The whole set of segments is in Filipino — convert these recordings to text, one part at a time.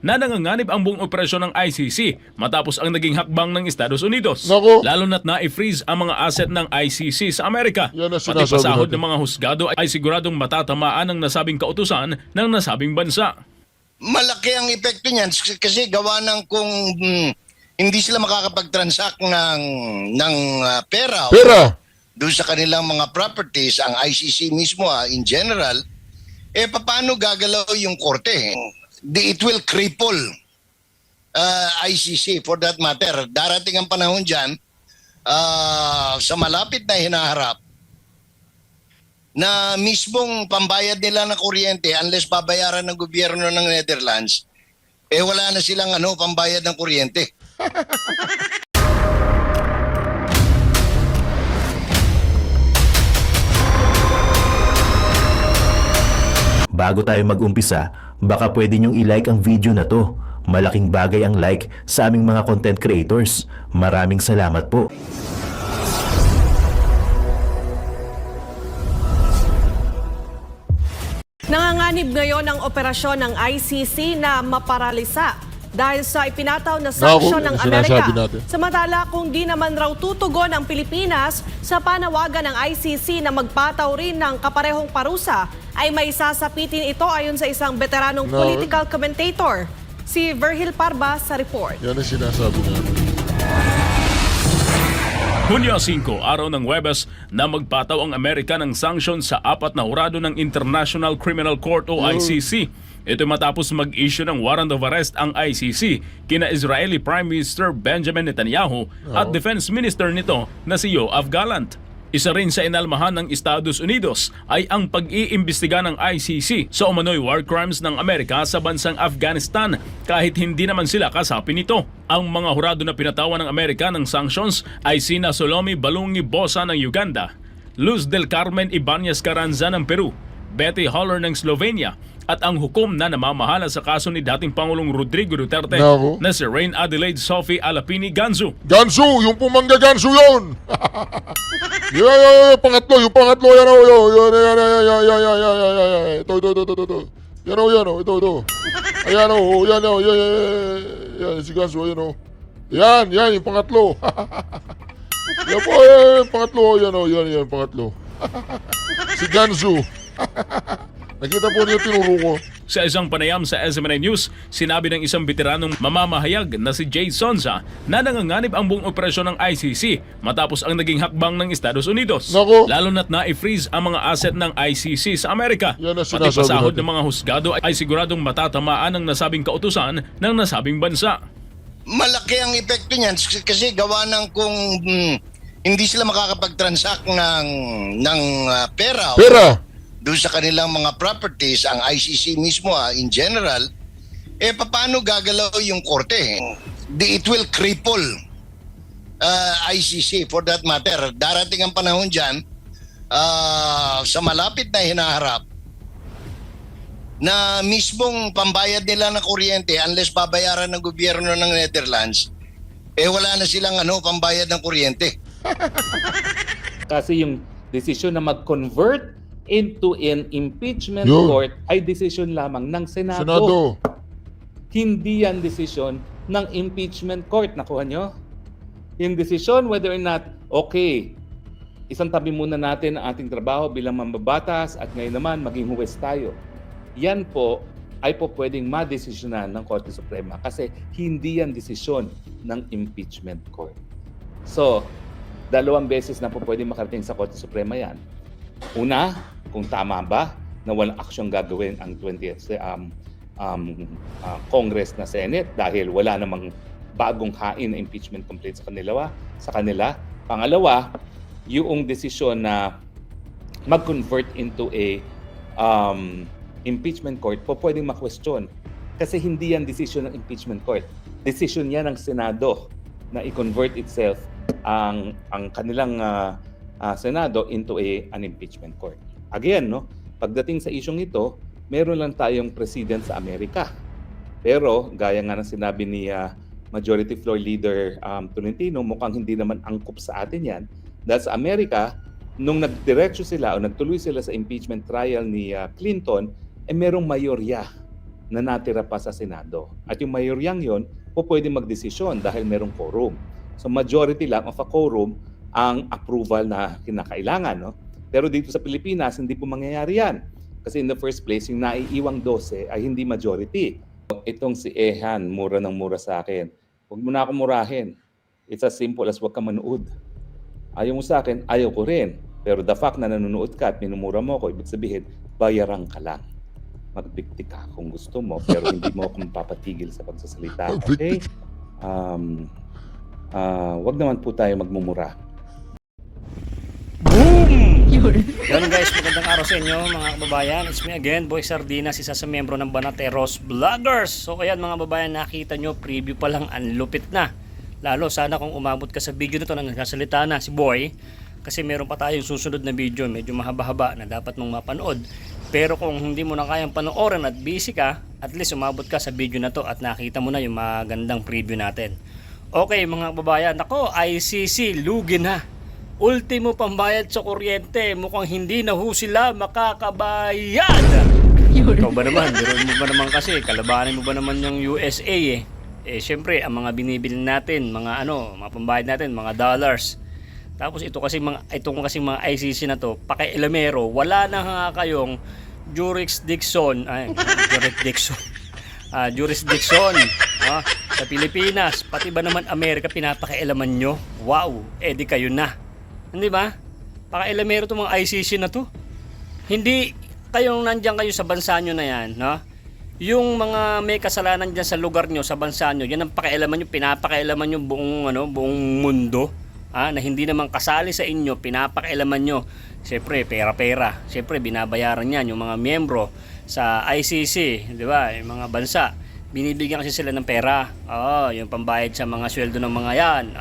na nanganganib ang buong operasyon ng ICC matapos ang naging hakbang ng Estados Unidos. Naku. Lalo na't na-freeze ang mga asset ng ICC sa Amerika. Yan ang Pati sinasabi pasahod natin. ng mga husgado ay siguradong matatamaan ng nasabing kautusan ng nasabing bansa. Malaki ang epekto niyan kasi gawa ng kung hindi sila makakapag-transact ng pera doon sa kanilang mga properties, ang ICC mismo in general, paano gagalaw yung korte? It will cripple ICC for that matter. Darating ang panahon dyan sa malapit na hinaharap na mismong pambayad nila ng kuryente unless babayaran ng gobyerno ng Netherlands, wala na silang pambayad ng kuryente. Bago tayo mag-umpisa, baka pwede nyong i-like ang video na to. Malaking bagay ang like sa aming mga content creators. Maraming salamat po. Nanganganib ngayon ang operasyon ng ICC na maparalisa dahil sa ipinataw na sanksyon ng Amerika. Samantala, kung di naman raw tutugon ang Pilipinas sa panawagan ng ICC na magpataw rin ng kaparehong parusa, ay may sasapitin ito ayon sa isang veteranong political commentator. Si Virgil Parba sa report. Yan ang sinasabi natin. Hunyo 5, araw ng Huwebes, na magpataw ang Amerika ng sanksyon sa 4 na hurado ng International Criminal Court o ICC. Ito matapos mag-issue ng warrant of arrest ang ICC kina Israeli Prime Minister Benjamin Netanyahu at Defense Minister nito na si Yoav Gallant. Isa rin sa inalmahan ng Estados Unidos ay ang pag-iimbestiga ng ICC sa umano'y war crimes ng Amerika sa bansang Afghanistan kahit hindi naman sila kasapi nito. Ang mga hurado na pinatawan ng Amerika ng sanctions ay sina Salome Balungi Bosa ng Uganda, Luz del Carmen Ibanez Carranza ng Peru, Betty Holler ng Slovenia, at ang hukom na namamahala sa kaso ni dating Pangulong Rodrigo Duterte na si Reine Adelaide Sophie Alapini Gansu. Gansu! Yung pumangga Gansu yun! Pangatlo, yung pangatlo, yan. Ito. Yan, ito. Ayan, yan, si Gansu, ayan. Yan, yung pangatlo. Yan po, pangatlo, yan, pangatlo. Si Gansu. Nakita po niyo tinuro ko. Sa isang panayam sa SMNI News, sinabi ng isang veteranong mamamahayag na si Jay Sonza na nanganganib ang buong operasyon ng ICC matapos ang naging hakbang ng Estados Unidos. Naku. Lalo na't na-freeze ang mga asset ng ICC sa Amerika. Yan ang Pati sinasabi pasahod natin. ng mga husgado ay siguradong matatamaan ng nasabing kautusan ng nasabing bansa. Malaki ang epekto niyan kasi gawa ng kung hindi sila makakapag-transact ng pera doon sa kanilang mga properties, ang ICC mismo in general, paano gagalaw yung korte? It will cripple ICC for that matter. Darating ang panahon dyan sa malapit na hinaharap na mismong pambayad nila ng kuryente unless babayaran ng gobyerno ng Netherlands, wala na silang pambayad ng kuryente. Kasi yung desisyon na mag-convert into an impeachment Yun. court ay desisyon lamang ng Senado. Senado. Hindi yan desisyon ng impeachment court. Nakuha nyo? Yung desisyon whether or not, okay, isang tabi muna natin ang ating trabaho bilang mambabatas at ngayon naman maging huwes tayo. Yan po ay po pwedeng madesisyonan ng Korte Suprema kasi hindi yan desisyon ng impeachment court. So, 2 beses na po pwedeng makarating sa Korte Suprema yan. Una, kung tama ba na walang aksyong gagawin ang 20th Congress na Senate dahil wala namang bagong hain na impeachment complaint sa kanila. Pangalawa, yung desisyon na mag-convert into a impeachment court po pwedeng ma-question kasi hindi yan desisyon ng impeachment court. Desisyon yan ng Senado na i-convert itself ang kanilang Senado into an impeachment court. Again, pagdating sa isyong ito, meron lang tayong president sa Amerika. Pero gaya nga ng sinabi ni Majority Floor Leader Tolentino, mukhang hindi naman angkop sa atin yan. Dahil sa Amerika, nung nagdiretso sila o nagtuloy sila sa impeachment trial ni Clinton, merong mayorya na natira pa sa Senado. At yung mayoryang yon po pwede magdesisyon dahil merong quorum. So majority lang of a quorum ang approval na kinakailangan. No? Pero dito sa Pilipinas, hindi po mangyayari yan. Kasi in the first place, yung naiiwang 12 ay hindi majority. Itong si Ehan, mura ng mura sa akin. Huwag mo na ako murahin. It's as simple as huwag ka manood. Ayaw mo sa akin, ayaw ko rin. Pero the fact na nanonood ka at minumura mo ako, ibig sabihin, bayaran ka lang. Magdiktik ka kung gusto mo, pero hindi mo ako mapapatigil sa pagsasalita. Okay? Wag naman po tayo magmumura. Yun guys, magandang araw sa inyo mga kababayan. It's me again, Boy Sardinas, isa sa miyembro ng Banateros Vloggers. So ayan mga kababayan, nakita nyo, preview pa lang, ang lupit na. Lalo sana kung umabot ka sa video na to na nagsasalita na si Boy. Kasi meron pa tayong susunod na video, medyo mahaba-haba na dapat mong mapanood. Pero kung hindi mo na kayang panoorin at busy ka, at least umabot ka sa video na to at nakita mo na yung magandang preview natin. Okay mga kababayan, ako ICC, lugi na. Ultimo pambayad sa kuryente, mukhang hindi na ho sila makakabayad. Ikaw ba naman, biruin mo ba naman kasi, kalabanin mo ba naman yung USA eh. Syempre, ang mga binibili natin, mga pambayad natin, mga dollars. Tapos itong mga ICC na to, pakialamero, wala na nga kayong jurisdiction sa Pilipinas, pati ba naman Amerika pinapakialaman nyo? Wow, di kayo na. Hindi ba? Pakialamero itong mga ICC na to. Hindi kayong nandiyan kayo sa bansa nyo na yan, no? Yung mga may kasalanan dyan sa lugar nyo, sa bansa nyo, yan ang pakialaman nyo, pinapakialaman nyo buong mundo. Na hindi naman kasali sa inyo, pinapakialaman nyo. Siyempre, pera-pera. Siyempre, binabayaran yan yung mga miyembro sa ICC, di ba? Yung mga bansa, binibigyan kasi sila ng pera. Yung pambayad sa mga sweldo ng mga yan.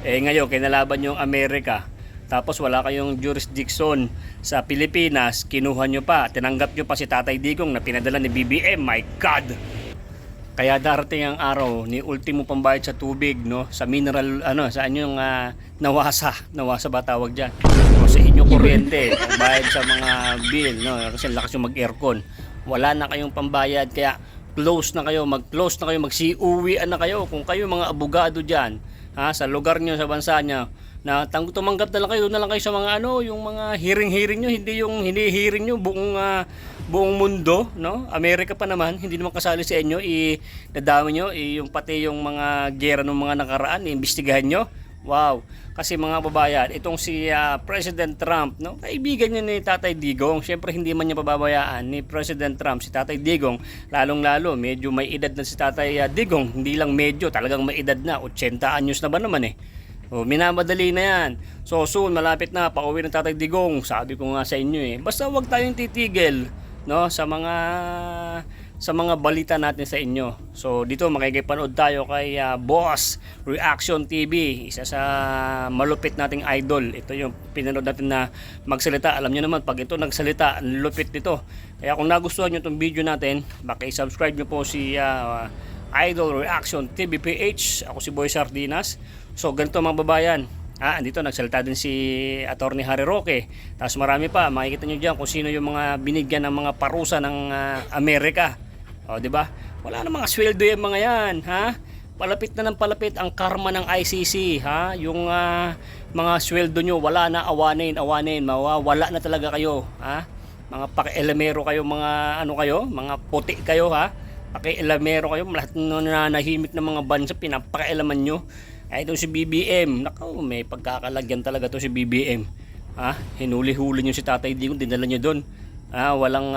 Ngayon, kinalaban nyo ang Amerika. Tapos wala kayong jurisdiction sa Pilipinas, kinuha nyo pa, tinanggap nyo pa si Tatay Digong na pinadala ni BBM. My God! Kaya darating ang araw ni ultimo pambayad sa tubig, no, sa mineral sa inyong nawasa ba tawag diyan, o sa inyong kuryente, pambayad sa mga bill, no, kasi lakas yung mag-aircon. Wala na kayong pambayad, kaya mag-close na kayo, magsiuwian na kayo. Kung kayo mga abogado diyan, sa lugar niyo, sa bansa niyo, na tumanggap na lang kayo, doon na lang kayo sa mga yung mga hearing niyo, hindi yung hini-hearing niyo buong mundo, no? Amerika pa naman, hindi naman kasali sa inyo, dadami nyo, yung pati yung mga gera ng mga nakaraan, iimbestigahan nyo. Wow! Kasi mga babayan, itong si President Trump, no? Kaibigan niya ni Tatay Digong, syempre hindi man niya pababayaan ni President Trump si Tatay Digong, lalong-lalo, medyo may edad na si Tatay Digong, hindi lang medyo, talagang may edad na, 80 anyos na ba naman eh. Minamadali na yan. So soon, malapit na, pauwi ng Tatay Digong, sabi ko nga sa inyo basta wag tayong titigil, no, sa mga balita natin sa inyo. So dito makikipanood tayo kay Boss Reaction TV, isa sa malupit nating idol. Ito yung pinanood natin na magsalita. Alam niyo naman pag ito nagsalita, ang lupit nito. Kaya kung nagustuhan niyo itong video natin, baki-subscribe niyo po si Idol Reaction TV PH. Ako si Boy Sardinas. So ganito mga babayan, andito nagsalita din si Attorney Harry Roque. Tapos marami pa, makikita nyo dyan kung sino yung mga binigyan ng mga parusa ng Amerika. Di ba? Wala na mga sweldo yung mga yan, Palapit na ng palapit ang karma ng ICC, Yung mga sweldo nyo, wala na, awanin, mawawala na talaga kayo, Mga pakialamero kayo, mga mga puti kayo, Pakialamero kayo, lahat na nanahimik ng mga bansa, pinapakialaman nyo. Itong si BBM, may pagkakalagyan talaga to si BBM. Hinuli-huli nyo si Tatay Digong, dinala nyo doon. Walang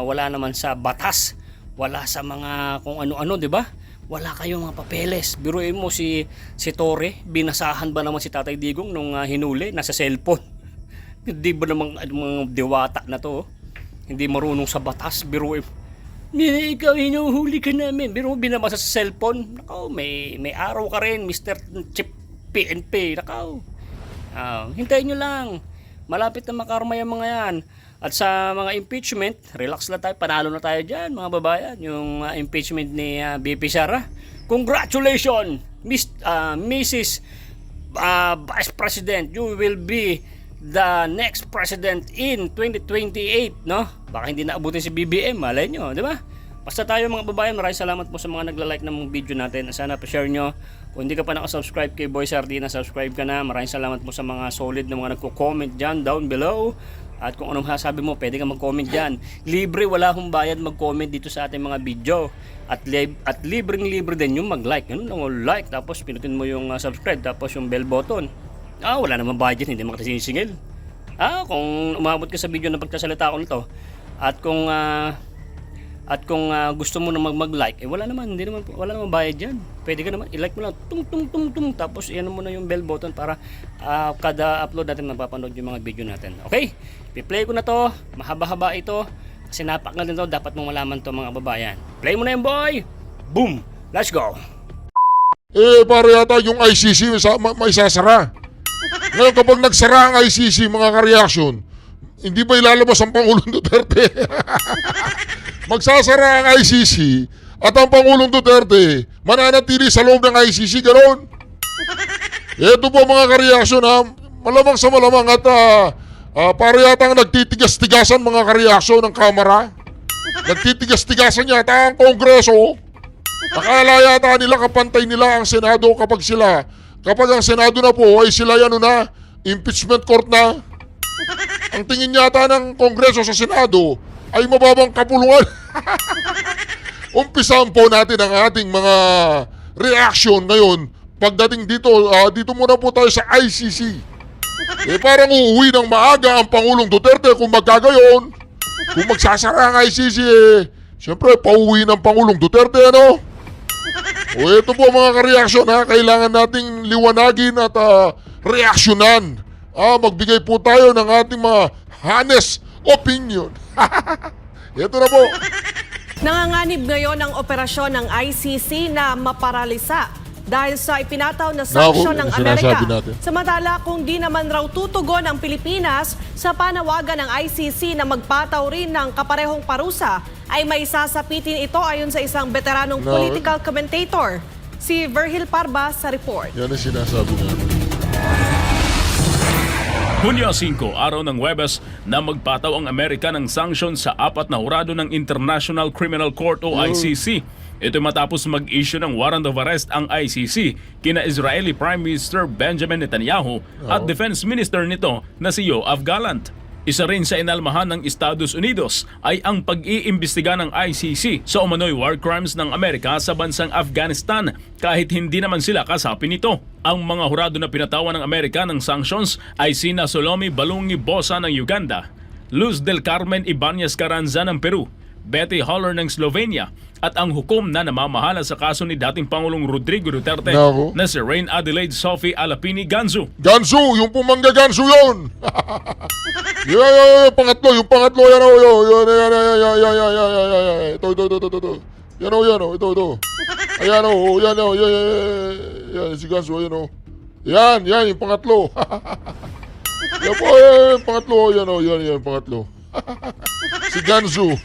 wala naman sa batas, wala sa mga kung ano-ano, di ba? Wala kayong mga papeles. Biruin mo si Torre, binasahan ba naman si Tatay Digong nung hinuli, nasa cellphone. Hindi ba naman mga diwata na to? Hindi marunong sa batas, biruin mo. Ikaw, hinuhuli ka namin. Pero binabasa sa cellphone. May araw ka rin, Mr. Chip PNP. Hintayin nyo lang. Malapit na makarma yung mga yan. At sa mga impeachment, relax lang tayo. Panalo na tayo dyan, mga babayan. Yung impeachment ni BP Sara. Congratulations, Mrs. Vice President. You will be the next president in 2028, no? Baka hindi naabutin si BBM, malay nyo, di ba? Basta tayo mga babayan, maraming salamat po sa mga nagla-like ng mga video natin. Sana pa-share nyo. Kung hindi ka pa nakasubscribe kay Boy Sardina, subscribe ka na. Maraming salamat po sa mga solid na mga nagko-comment dyan down below. At kung anong masasabi mo, pwede ka mag-comment dyan. Libre, wala akong bayad mag-comment dito sa ating mga video. At libreng-libre din yung mag-like. Ganun lang, like, tapos pinutin mo yung subscribe, tapos yung bell button. Wala namang bayad dyan, hindi makasisingil. Kung umabot ka sa video na pagkasalita ko nito, at kung gusto mo na mag-like, wala naman bayad diyan. Pwede ka naman i-like mo lang tung tapos iyan mo na yung bell button para kada upload natin mapapanood yung mga video natin. Okay? I-play ko na to. Mahaba-haba ito. Kasi napakaganda to, dapat mong malaman to mga babayan. Play mo na yung boy. Boom. Let's go. Pare yata yung ICC may sasara. Ngayon kapag nagsara ang ICC, mga ka-reaction, hindi ba ilalabas ang Pangulong Duterte? Magsasara ang ICC at ang Pangulong Duterte mananatili sa loob ng ICC, ganoon. Ito po mga ka-reaction malamang sa malamang at para yata ang nagtitigas-tigasan mga ka-reaction ng Kamara. Nagtitigas-tigasan yata ang Kongreso. Akala yata nila kapantay nila ang Senado kapag ang Senado na po ay sila impeachment court na. Ang tingin yata ng Kongreso sa Senado ay mababang kapulungan. Umpisahan po natin ang ating mga reaction ngayon. Pagdating dito, dito muna po tayo sa ICC. Parang uuwi ng maaga ang Pangulong Duterte kung magkagayon. Kung magsasara ang ICC, siyempre pauwi ng Pangulong Duterte, ano? Ito po mga ka-reaction, kailangan nating liwanagin at reaksyonan. Magbigay po tayo ng ating mga honest opinion. Ito na po. Nanganganib ngayon ang operasyon ng ICC na maparalisa dahil sa ipinataw na sanksyon ng Amerika. Samantala, kung di naman raw tutugon ang Pilipinas sa panawagan ng ICC na magpataw rin ng kaparehong parusa, ay may sasapitin ito ayon sa isang veteranong political commentator. Si Virgil Parba sa report. Yan ang sinasabi natin. Hunyo 5, araw ng Huwebes, na magpataw ang Amerika ng sanksyon sa 4 na hurado ng International Criminal Court o ICC. Ito matapos mag-issue ng warrant of arrest ang ICC kina Israeli Prime Minister Benjamin Netanyahu at Defense Minister nito na si Yoav Gallant. Isa rin sa inalmahan ng Estados Unidos ay ang pag-iimbestiga ng ICC sa umano'y war crimes ng Amerika sa bansang Afghanistan kahit hindi naman sila kasapi nito. Ang mga hurado na pinatawan ng Amerika ng sanctions ay sina Salome Balungi Bosa ng Uganda, Luz del Carmen Ibanez Carranza ng Peru, Betty Holler ng Slovenia at ang hukom na namamahala sa kaso ni dating Pangulong Rodrigo Duterte na si Reine Adelaide Sophie Alapini Ganzu. Ganzu! Yung pumangga Ganzu yun! Pangatlo, yan ito. Yan, si Ganzu, yan, yung pangatlo. Yan po, yung pangatlo, yan, pangatlo. Si Ganzu.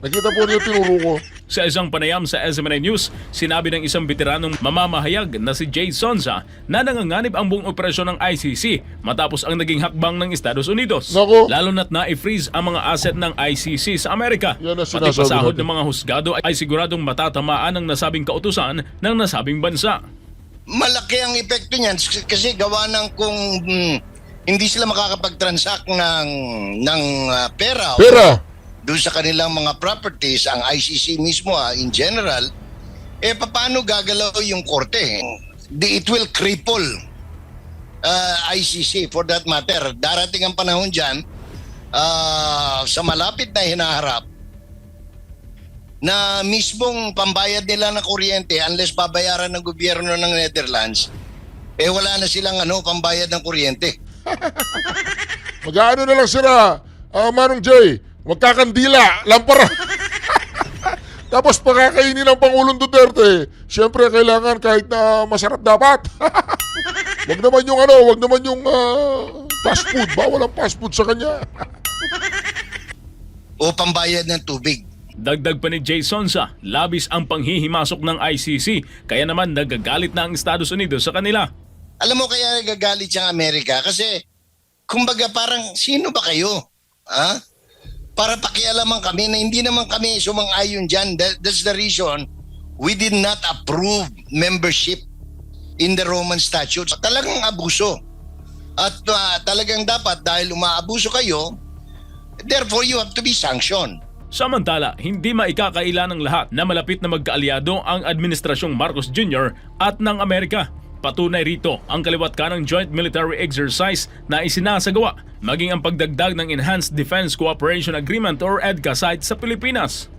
Nakita po niyo tinuro ko. Sa isang panayam sa SMNI News, sinabi ng isang veteranong mamamahayag na si Jay Sonza na nanganganib ang buong operasyon ng ICC matapos ang naging hakbang ng Estados Unidos. Lalo na't na-freeze ang mga asset ng ICC sa Amerika. Pati pasahod ng mga husgado ay siguradong matatamaan ng nasabing kautusan ng nasabing bansa. Malaki ang epekto niyan kasi gawa ng kung hindi sila makakapag-transact ng pera. Doon sa kanilang mga properties, ang ICC mismo in general, paano gagalaw yung korte? It will cripple ICC for that matter. Darating ang panahon dyan sa malapit na hinaharap na mismong pambayad nila ng kuryente unless babayaran ng gobyerno ng Netherlands, wala na silang pambayad ng kuryente. Mag-ano na lang sila, Manong Jay, magkakandila, lampara. Tapos pakakainin ng Pangulong Duterte, siyempre kailangan kahit na masarap dapat. Wag naman yung fast food, bawal ang fast food sa kanya. O pambayad ng tubig. Dagdag pa ni Jay Sonza, labis ang panghihimasok ng ICC, kaya naman nagagalit na ang Estados Unidos sa kanila. Alam mo kaya nagagalit siyang Amerika? Kasi, kumbaga parang, sino ba kayo? para pakialaman kami na hindi naman kami sumang-ayon dyan. That's the reason we did not approve membership in the Roman statutes. Talagang abuso. At talagang dapat dahil umaabuso kayo, therefore you have to be sanctioned. Samantala, hindi maikakaila ng lahat na malapit na magkaalyado ang Administrasyong Marcos Jr. at ng Amerika. Patunay rito ang kaliwat kanang joint military exercise na isinasagawa, maging ang pagdagdag ng Enhanced Defense Cooperation Agreement or EDCA site sa Pilipinas.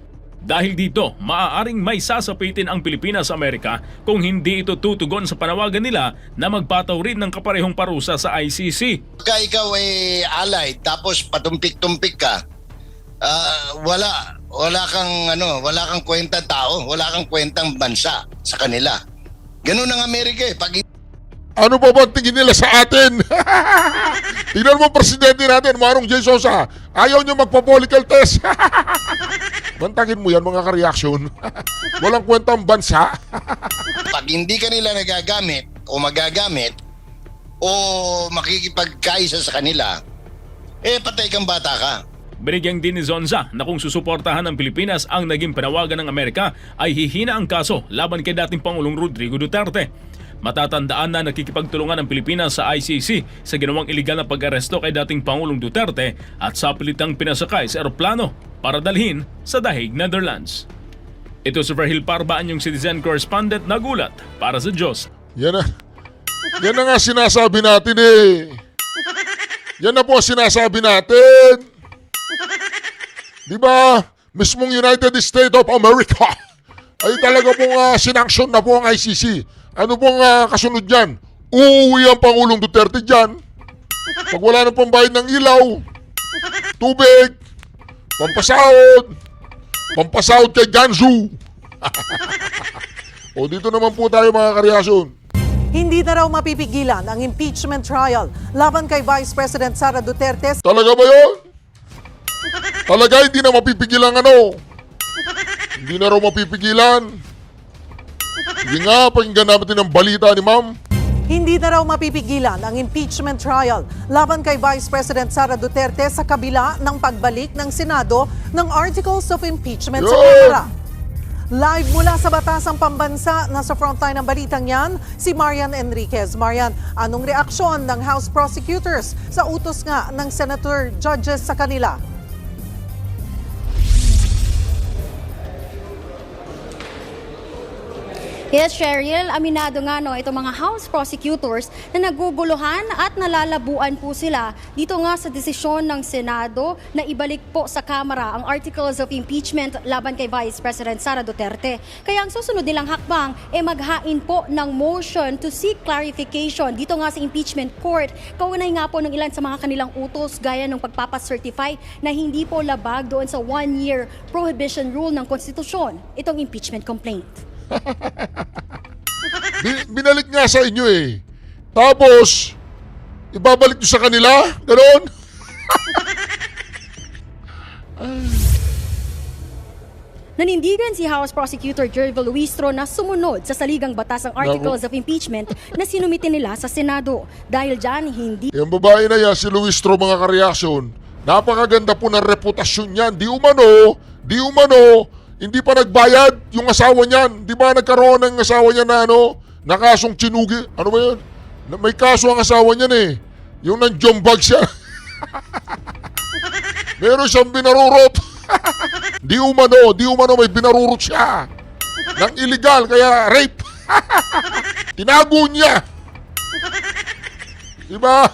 Dahil dito, maaaring may sasapitin ang Pilipinas sa Amerika kung hindi ito tutugon sa panawagan nila na magpataw rin ng kaparehong parusa sa ICC. Pagka ikaw ay allied tapos patumpik-tumpik ka, wala kang kwentang tao, wala kang kwentang bansa sa kanila. Ganun ang Amerika eh. Ano pa ba tingin nila sa atin? Tingnan mo presidente natin, Manong J. Sosa. Ayaw nyo magpa-political test. Bantagin mo yan mga ka-reaction. Walang kwentang bansa. Pag hindi ka nila nagagamit o magagamit o makikipagkaisa sa kanila, patay kang bata ka. Binigyang din ni Zonza na kung susuportahan ng Pilipinas ang naging panawagan ng Amerika ay hihina ang kaso laban kay dating Pangulong Rodrigo Duterte. Matatandaan na nakikipagtulungan ng Pilipinas sa ICC sa ginawang iligal na pag-aresto kay dating Pangulong Duterte at sa pilitang pinasakay sa eroplano para dalhin sa Dahig, Netherlands. Ito si Verhil Parba, yung citizen correspondent na gulat para sa Diyos. Yan na nga sinasabi natin eh. Yan na po sinasabi natin. Di ba? Mismong United States of America ay talaga pong sinanksyon na po ang ICC. Ano pong kasunod dyan? Uuwi ang Pangulong Duterte dyan. Pag wala na pambayad ng ilaw, tubig, pampasahod kay Gansu. O dito naman po tayo mga kareasyon. Hindi na raw mapipigilan ang impeachment trial laban kay Vice President Sara Duterte. Talaga ba yun? Talaga hindi na mapipigilan Hindi na raw mapipigilan. Sige nga, pakinggan natin ang balita ni ma'am. Hindi na raw mapipigilan ang impeachment trial laban kay Vice President Sara Duterte sa kabila ng pagbalik ng Senado ng Articles of Impeachment sa Kamara. Live mula sa Batasang Pambansa, nasa frontline ng balitang yan, si Marian Enriquez. Marian, anong reaksyon ng House prosecutors sa utos nga ng Senator Judges sa kanila? Yes, Cheryl, aminado nga itong mga House prosecutors na naguguluhan at nalalabuan po sila dito nga sa desisyon ng Senado na ibalik po sa Kamara ang Articles of Impeachment laban kay Vice President Sara Duterte. Kaya ang susunod nilang hakbang maghain po ng motion to seek clarification dito nga sa impeachment court. Kaunay nga po ng ilan sa mga kanilang utos gaya ng pagpapacertify na hindi po labag doon sa 1-year prohibition rule ng konstitusyon itong impeachment complaint. Binalik nga sa inyo eh. Tapos, ibabalik nyo sa kanila? Ganon? Nanindigan si House Prosecutor Jervil Luistro na sumunod sa saligang batas ng Articles of Impeachment na sinumite nila sa Senado. Dahil dyan, hindi... Yung babae na yan, si Luistro mga kareaksyon, napakaganda po ng reputasyon niyan. Di umano, hindi pa nagbayad yung asawa niyan. Di ba nagkaroon ng asawa niya na na kasong chinugi? Ano ba yun? May kaso ang asawa niyan eh. Yung nang-jombag siya. Meron siyang binarurot. Di umano may binarurot siya. Nang illegal, kaya rape. Tinago niya. Diba?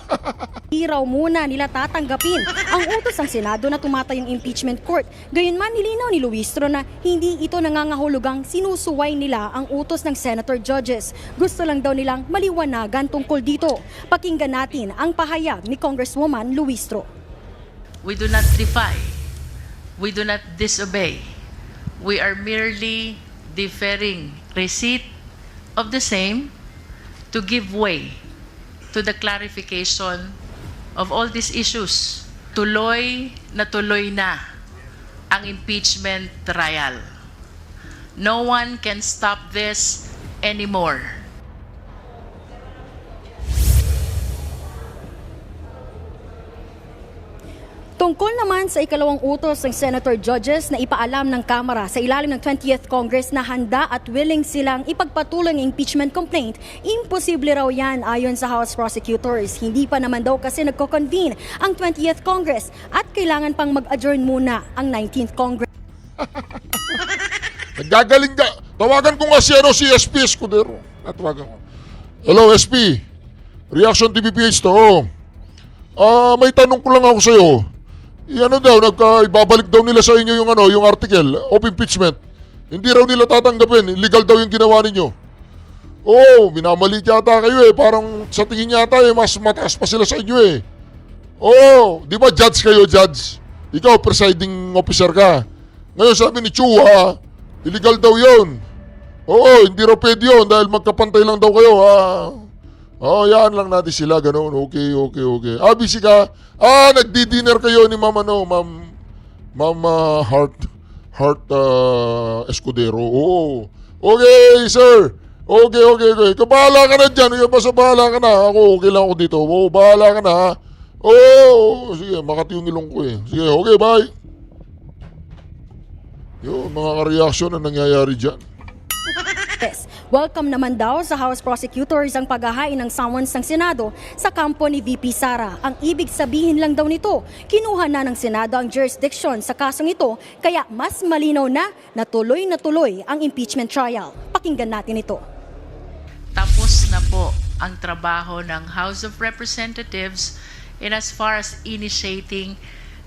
Di raw muna nila tatanggapin ang utos ng Senado na tumatayong impeachment court. Gayunman nilinaw ni Luistro na hindi ito nangangahulugang sinusuway nila ang utos ng Senator Judges. Gusto lang daw nilang maliwanagan tungkol dito. Pakinggan natin ang pahayag ni Congresswoman Luistro. We do not defy. We do not disobey. We are merely deferring receipt of the same to give way to the clarification of all these issues. Tuloy na ang impeachment trial. No one can stop this anymore. Tungkol naman sa ikalawang utos ng Senator Judges na ipaalam ng Kamara sa ilalim ng 20th Congress na handa at willing silang ipagpatuloy ang impeachment complaint, imposible raw yan ayon sa House prosecutors. Hindi pa naman daw kasi nagko-convene ang 20th Congress at kailangan pang mag-adjourn muna ang 19th Congress. Nagagaling ka. Tawagan ko nga si SP Escudero. Natawagan ko. Hello, SP. Reaction TVPH to. May tanong ko lang ako sa'yo. Ibabalik daw nila sa inyo yung article of impeachment. Hindi raw nila tatanggapin. Illegal daw yung ginawa ninyo. Oo, minamalit yata kayo eh. Parang sa tingin yata mas mataas pa sila sa inyo eh. Oo, di ba judge kayo, judge? Ikaw, presiding officer ka. Ngayon sabi ni Chua, illegal daw yun. Oo, hindi raw pwede yun dahil magkapantay lang daw kayo. Yan lang natin sila, ganoon. Okay. Busy ka? Nagdi-dinner kayo ni Ma'am Heart Escudero. Oo. Okay, sir. Okay. Bahala ka na dyan. Basta bahala ka na. Ako, okay lang ako dito. Oo, bahala ka na, ha? Oo. Sige, Makati yung nilong ko eh. Sige, okay, bye. Yun, mga ka-reaction na nangyayari dyan. Welcome naman daw sa House prosecutors ang paghahain ng summons ng Senado sa kampo ni VP Sara. Ang ibig sabihin lang daw nito, kinuha na ng Senado ang jurisdiction sa kasong ito, kaya mas malinaw na tuloy ang impeachment trial. Pakinggan natin ito. Tapos na po ang trabaho ng House of Representatives in as far as initiating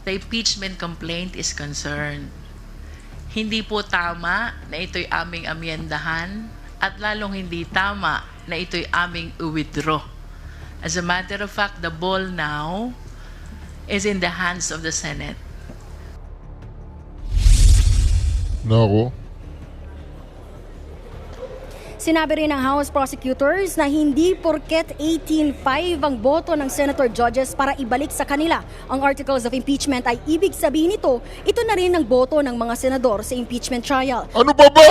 the impeachment complaint is concerned. Hindi po tama na ito'y aming amyendahan at lalong hindi tama na ito'y aming withdraw. As a matter of fact, the ball now is in the hands of the Senate. Nako. Sinabi rin ng House prosecutors na hindi porket 18-5 ang boto ng Senator Judges para ibalik sa kanila ang articles of impeachment ay ibig sabihin nito, ito na rin ang boto ng mga senador sa impeachment trial. Ano ba ba?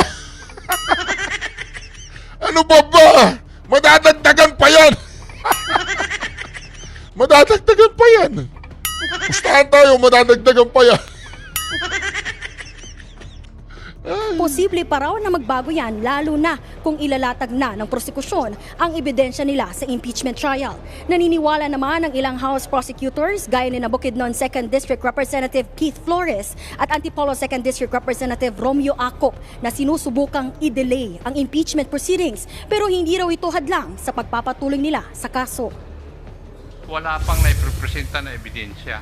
Ano ba ba? Madadagdagan pa yan. Madadagdagan pa yan. Pustahan tayo, madadagdagan pa yan. Posible pa raw na magbago yan lalo na kung ilalatag na ng prosekusyon ang ebidensya nila sa impeachment trial. Naniniwala naman ang ilang House prosecutors gaya ni Bukidnon 2nd District Representative Keith Flores at Antipolo 2nd District Representative Romeo Acop na sinusubukang i-delay ang impeachment proceedings pero hindi raw ito hadlang sa pagpapatuloy nila sa kaso. Wala pang naipresenta na ebidensya.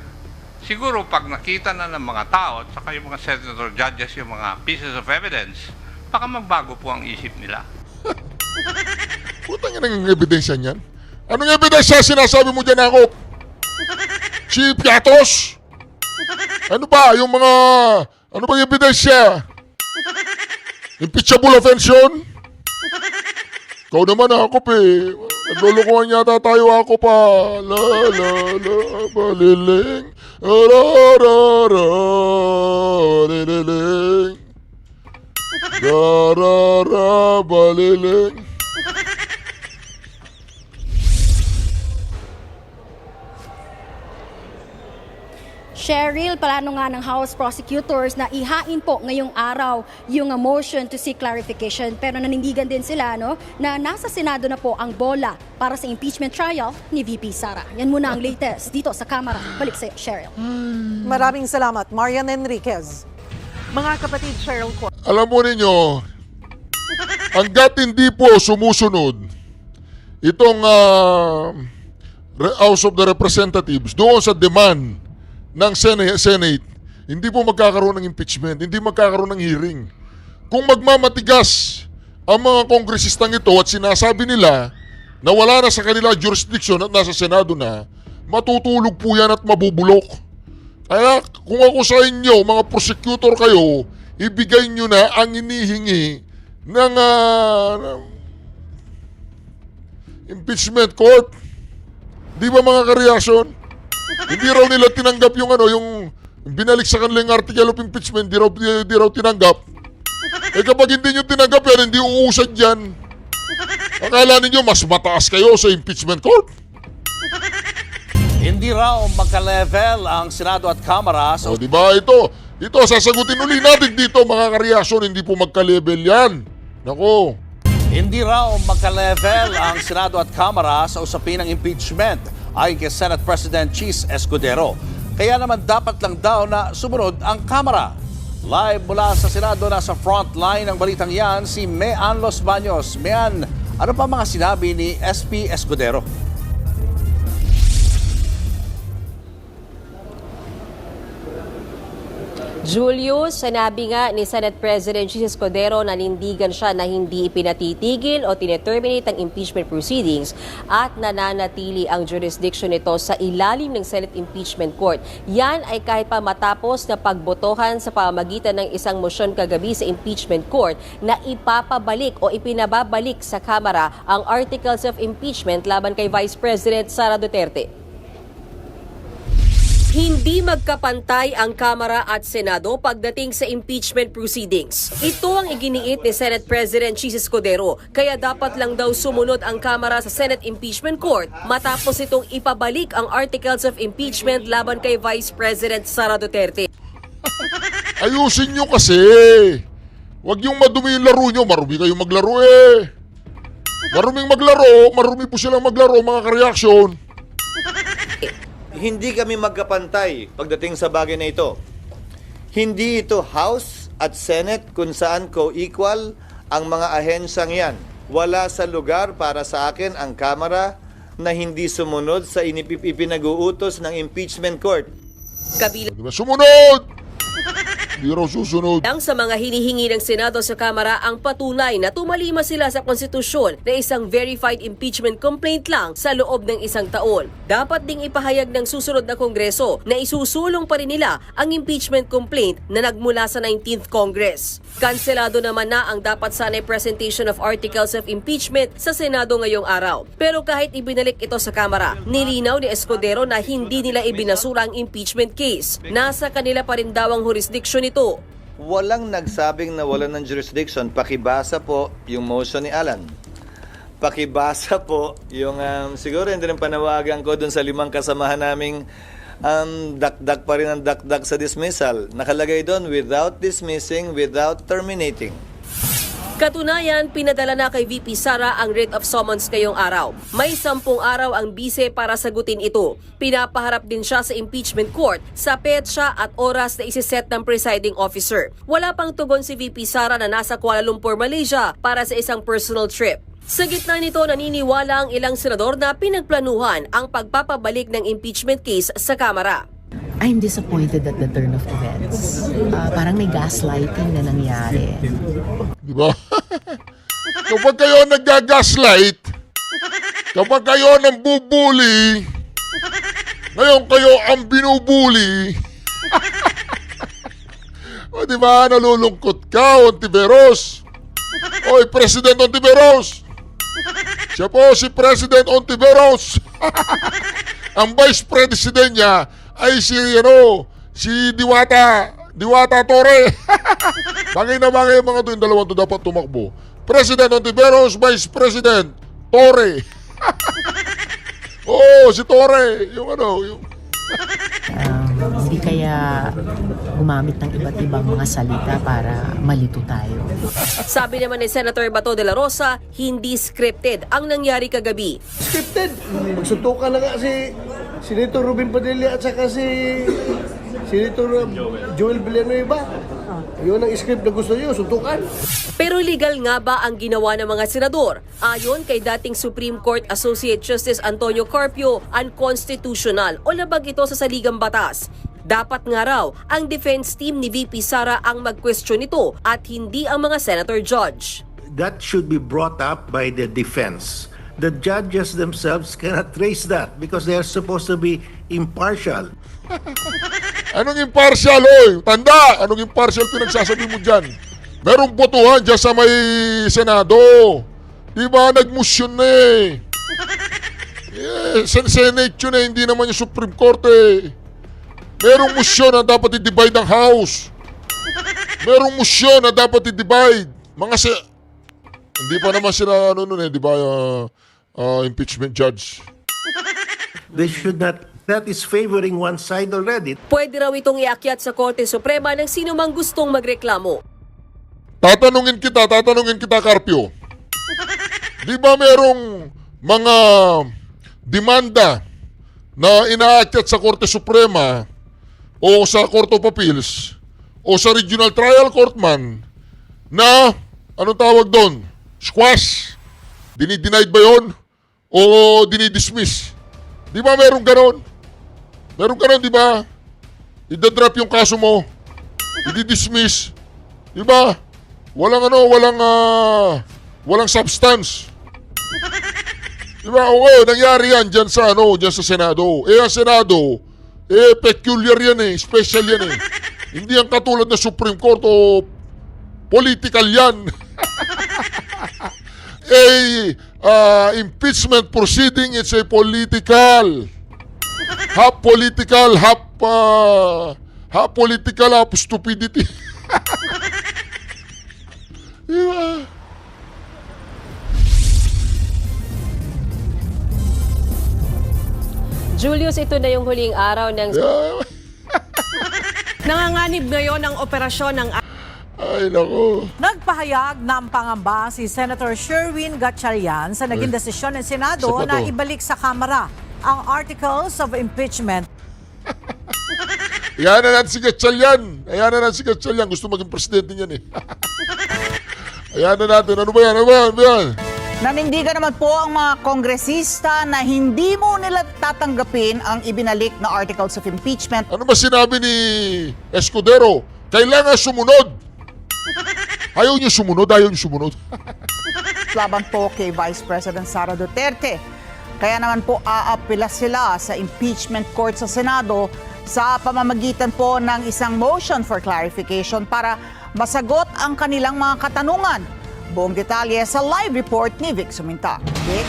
Siguro pag nakita na ng mga tao at saka yung mga senator judges yung mga pieces of evidence, baka magbago po ang isip nila. Putang ina ng ebidensya niyan. Anong ebidensya sinasabi mo dyan ako? Si Piatos? Ano ba? Yung mga... Ano ba yung ebidensya? Impeachable offense yun? Ikaw naman ako eh. Naglulukuhan yata tayo ako pa. La baliling. Baliling. Baliling. Cheryl, plano nga ng House prosecutors na ihain po ngayong araw yung motion to seek clarification. Pero nanindigan din sila na nasa Senado na po ang bola para sa impeachment trial ni VP Sara. Yan muna ang latest dito sa Kamara. Balik sa Cheryl. Maraming salamat, Marian Enriquez. Mga kapatid, Cheryl ko. Alam mo ninyo, hanggat hindi po sumusunod itong House of the Representatives doon sa demand ng Senate, hindi po magkakaroon ng impeachment, hindi magkakaroon ng hearing. Kung magmamatigas ang mga kongresistang ito at sinasabi nila na wala na sa kanila jurisdiction at nasa Senado na, matutulog po yan at mabubulok. Kaya kung ako sa inyo, mga prosecutor kayo, ibigay nyo na ang inihingi ng impeachment court. Di ba mga kareaksyon? Hindi raw nila tinanggap yung binalik sa kanilang article of impeachment, di raw tinanggap. Kapag hindi nyo tinanggap yan, hindi uusad yan. Akala ninyo mas mataas kayo sa impeachment court? Hindi raw magka-level ang Senado at Kamara sa O, di ba? Ito, sasagutin uli natin dito, mga kareaksyon, hindi po magka-level yan. Nako. Hindi raw magka-level ang Senado at Kamara sa usapin ng impeachment ayon kay Senate President Chis Escudero. Kaya naman dapat lang daw na sumunod ang Kamara. Live mula sa Senado, nasa front line ng balitang yan si Mean Los Baños. Mean, ano pa mga sinabi ni SP Escudero? Julius, sinabi nga ni Senate President Chis Escudero na nindigan siya na hindi ipinatitigil o tineterminate ang impeachment proceedings at nananatili ang jurisdiction nito sa ilalim ng Senate Impeachment Court. Yan ay kahit pa matapos na pagbotohan sa pamamagitan ng isang motion kagabi sa Impeachment Court na ipapabalik o ipinababalik sa Kamara ang Articles of Impeachment laban kay Vice President Sara Duterte. Hindi magkapantay ang Kamara at Senado pagdating sa impeachment proceedings. Ito ang iginiit ni Senate President Chis Escudero, kaya dapat lang daw sumunod ang Kamara sa Senate Impeachment Court matapos itong ipabalik ang Articles of Impeachment laban kay Vice President Sara Duterte. Ayusin nyo kasi. Huwag yung madumi yung laro nyo. Marumi kayong maglaro eh. Maruming maglaro. Marumi po silang maglaro, mga kareaksyon. Hindi kami magkapantay pagdating sa bagay na ito. Hindi ito House at Senate kung saan co-equal ang mga ahensyang yan. Wala sa lugar para sa akin ang Kamara na hindi sumunod sa ipinag-uutos ng impeachment court. Kabilang Diba? Sumunod! Hindi raw susunod. sa mga hinihingi ng Senado sa Kamara ang patunay na tumalima sila sa konstitusyon na isang verified impeachment complaint lang sa loob ng isang taon. Dapat ding ipahayag ng susunod na Kongreso na isusulong pa rin nila ang impeachment complaint na nagmula sa 19th Congress. Kanselado naman na ang dapat sanay presentation of articles of impeachment sa Senado ngayong araw. Pero kahit ibinalik ito sa Kamara, nilinaw ni Escudero na hindi nila ibinasura ang impeachment case. Nasa kanila pa rin daw ang jurisdiction nito. Walang nagsabing na wala ng jurisdiction. Pakibasa po yung motion ni Alan. Pakibasa po yung, siguro hindi rin panawagan ko dun sa 5 kasamahan naming dakdak pa rin ang dakdak sa dismissal. Nakalagay doon, without dismissing, without terminating. Katunayan, pinadala na kay VP Sara ang writ of summons ngayong araw. May 10 araw ang bise para sagutin ito. Pinapaharap din siya sa impeachment court sa petsa at oras na isiset ng presiding officer. Wala pang tugon si VP Sara na nasa Kuala Lumpur, Malaysia para sa isang personal trip. Sa gitna nito, naniniwala ang ilang senador na pinagplanuhan ang pagpapabalik ng impeachment case sa Kamara. I'm disappointed at the turn of events. Parang may gaslighting na nangyari. Di ba? Kapag kayo nag-gaslight, kapag kayo nang bubuli, ngayon kayo ang binubuli. O di ba, nalulungkot ka, Ontiveros. Oy, President Ontiveros. Siya po si President Ontiveros. Ang Vice President niya ay si Diwata Torre. Bagay na bagay yung mga to, yung dalawang to dapat tumakbo. President Ontiveros, Vice President Torre. Oh, si Torre. Yung yung... Hindi kaya gumamit ng iba't ibang mga salita para malito tayo. Sabi naman ni Senator Bato de la Rosa, hindi scripted ang nangyari kagabi. Scripted. Magsuntukan na nga si Senator Robin Padilla at saka si Senator Joel Villanueva. Yun ang script na gusto nyo, suntukan. Pero legal nga ba ang ginawa ng mga senador? Ayon kay dating Supreme Court Associate Justice Antonio Carpio, unconstitutional o labag ito sa saligang batas. Dapat nga raw ang defense team ni VP Sara ang mag-question nito at hindi ang mga senator judge. That should be brought up by the defense. The judges themselves cannot trace that because they are supposed to be impartial. Anong impartial, oy? Tanda! Anong impartial pinagsasabi mo dyan? Merong botohan dyan sa may Senado. Diba, nag-motion na eh. Senate yun eh, hindi naman yung Supreme Court eh. Merong motion na dapat i-divide ang House. Merong motion na dapat i-divide. Hindi pa naman sila, di ba, impeachment judge. They should not That is favoring one side already. Pwede raw itong iakyat sa Korte Suprema ng sino mang gustong magreklamo. Tatanungin kita, Carpio. Di ba merong mga demanda na inaakyat sa Korte Suprema o sa Court of Appeals o sa Regional Trial Court man na, anong tawag doon? Squash. Dinidenied ba yun? O dinidismiss? Di ba merong ganon? Meron ganon, di ba? Idadrop yung kaso mo. Ididismiss. Di ba? Walang substance. Di ba? Oo, nangyari yan dyan sa Senado. Ang Senado, peculiar yan special yan Hindi yan katulad na Supreme Court o political yan. Impeachment proceeding, it's a political. Half political, half stupidity. Diba? Julius, ito na yung huling araw ng... Nanganganib ngayon ang operasyon ng Ay, naku. Nagpahayag ng pangamba si Senator Sherwin Gatchalian sa naging desisyon ng Senado Isa pa na to. ibalik sa Kamara ang Articles of Impeachment. Ayan na natin si Gatchalian. Gusto maging presidente niyan Ayan na natin. Ano ba yan? Nanindigan naman po ang mga kongresista na hindi mo nila tatanggapin ang ibinalik na Articles of Impeachment. Ano ba sinabi ni Escudero? Kailangan sumunod. Ayaw niyo sumunod. Laban po kay Vice President Sara Duterte. Kaya naman po aapela sila sa impeachment court sa Senado sa pamamagitan po ng isang motion for clarification para masagot ang kanilang mga katanungan. Buong detalye sa live report ni Vic Suminta. Vic?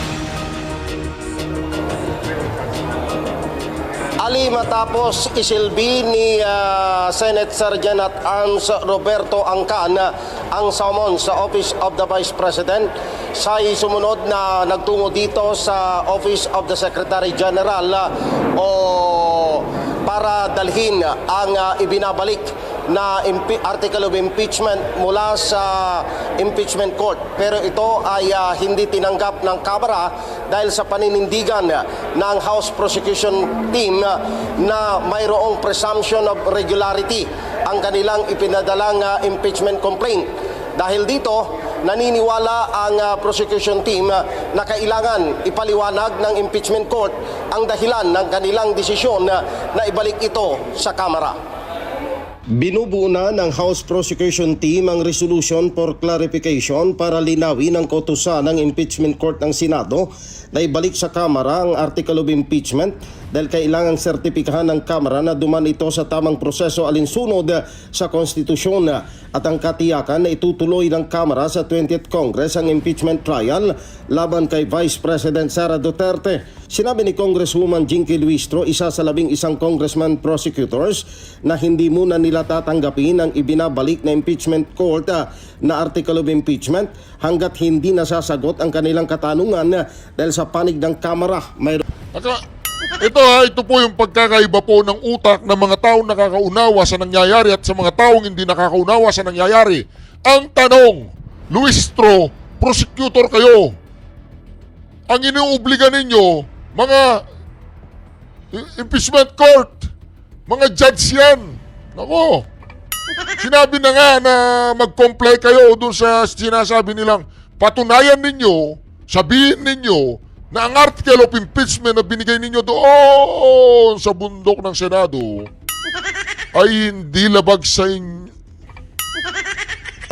Ali, matapos isilbi ni Senate Sergeant at Arms Roberto Angcan ang summon sa Office of the Vice President, siya'y sumunod na nagtungo dito sa Office of the Secretary General para dalhin ang ibinabalik na article of impeachment mula sa impeachment court. Pero ito ay hindi tinanggap ng Kamara dahil sa paninindigan ng House Prosecution Team na mayroong presumption of regularity ang kanilang ipinadalang impeachment complaint. Dahil dito, naniniwala ang prosecution team na kailangan ipaliwanag ng impeachment court ang dahilan ng kanilang desisyon na ibalik ito sa Kamara. Binubuo na ng House Prosecution Team ang resolution for clarification para linawin ang kautusan ng impeachment court ng Senado na ibalik sa Kamara ang article of impeachment dahil kailangang sertipikahan ng Kamara na duman ito sa tamang proseso alinsunod sa konstitusyon at ang katiyakan na itutuloy ng Kamara sa 20th Congress ang impeachment trial laban kay Vice President Sara Duterte. Sinabi ni Congresswoman Jinky Luistro, isa sa 11 congressman prosecutors, na hindi muna nila tatanggapin ang ibinabalik na impeachment court na article of impeachment hanggat hindi nasasagot ang kanilang katanungan dahil sa panig ng Kamara. Ito po yung pagkakaiba po ng utak ng mga taong nakakaunawa sa nangyayari at sa mga taong hindi nakakaunawa sa nangyayari. Ang tanong, Luistro, prosecutor kayo. Ang inuobliga ninyo, mga impeachment court, mga judge yan. Nako, sinabi na nga na mag-comply kayo dun sa sinasabi nilang patunayan ninyo, sabihin ninyo na ang article of impeachment na binigay ninyo doon sa bundok ng Senado ay hindi labag sa inyo.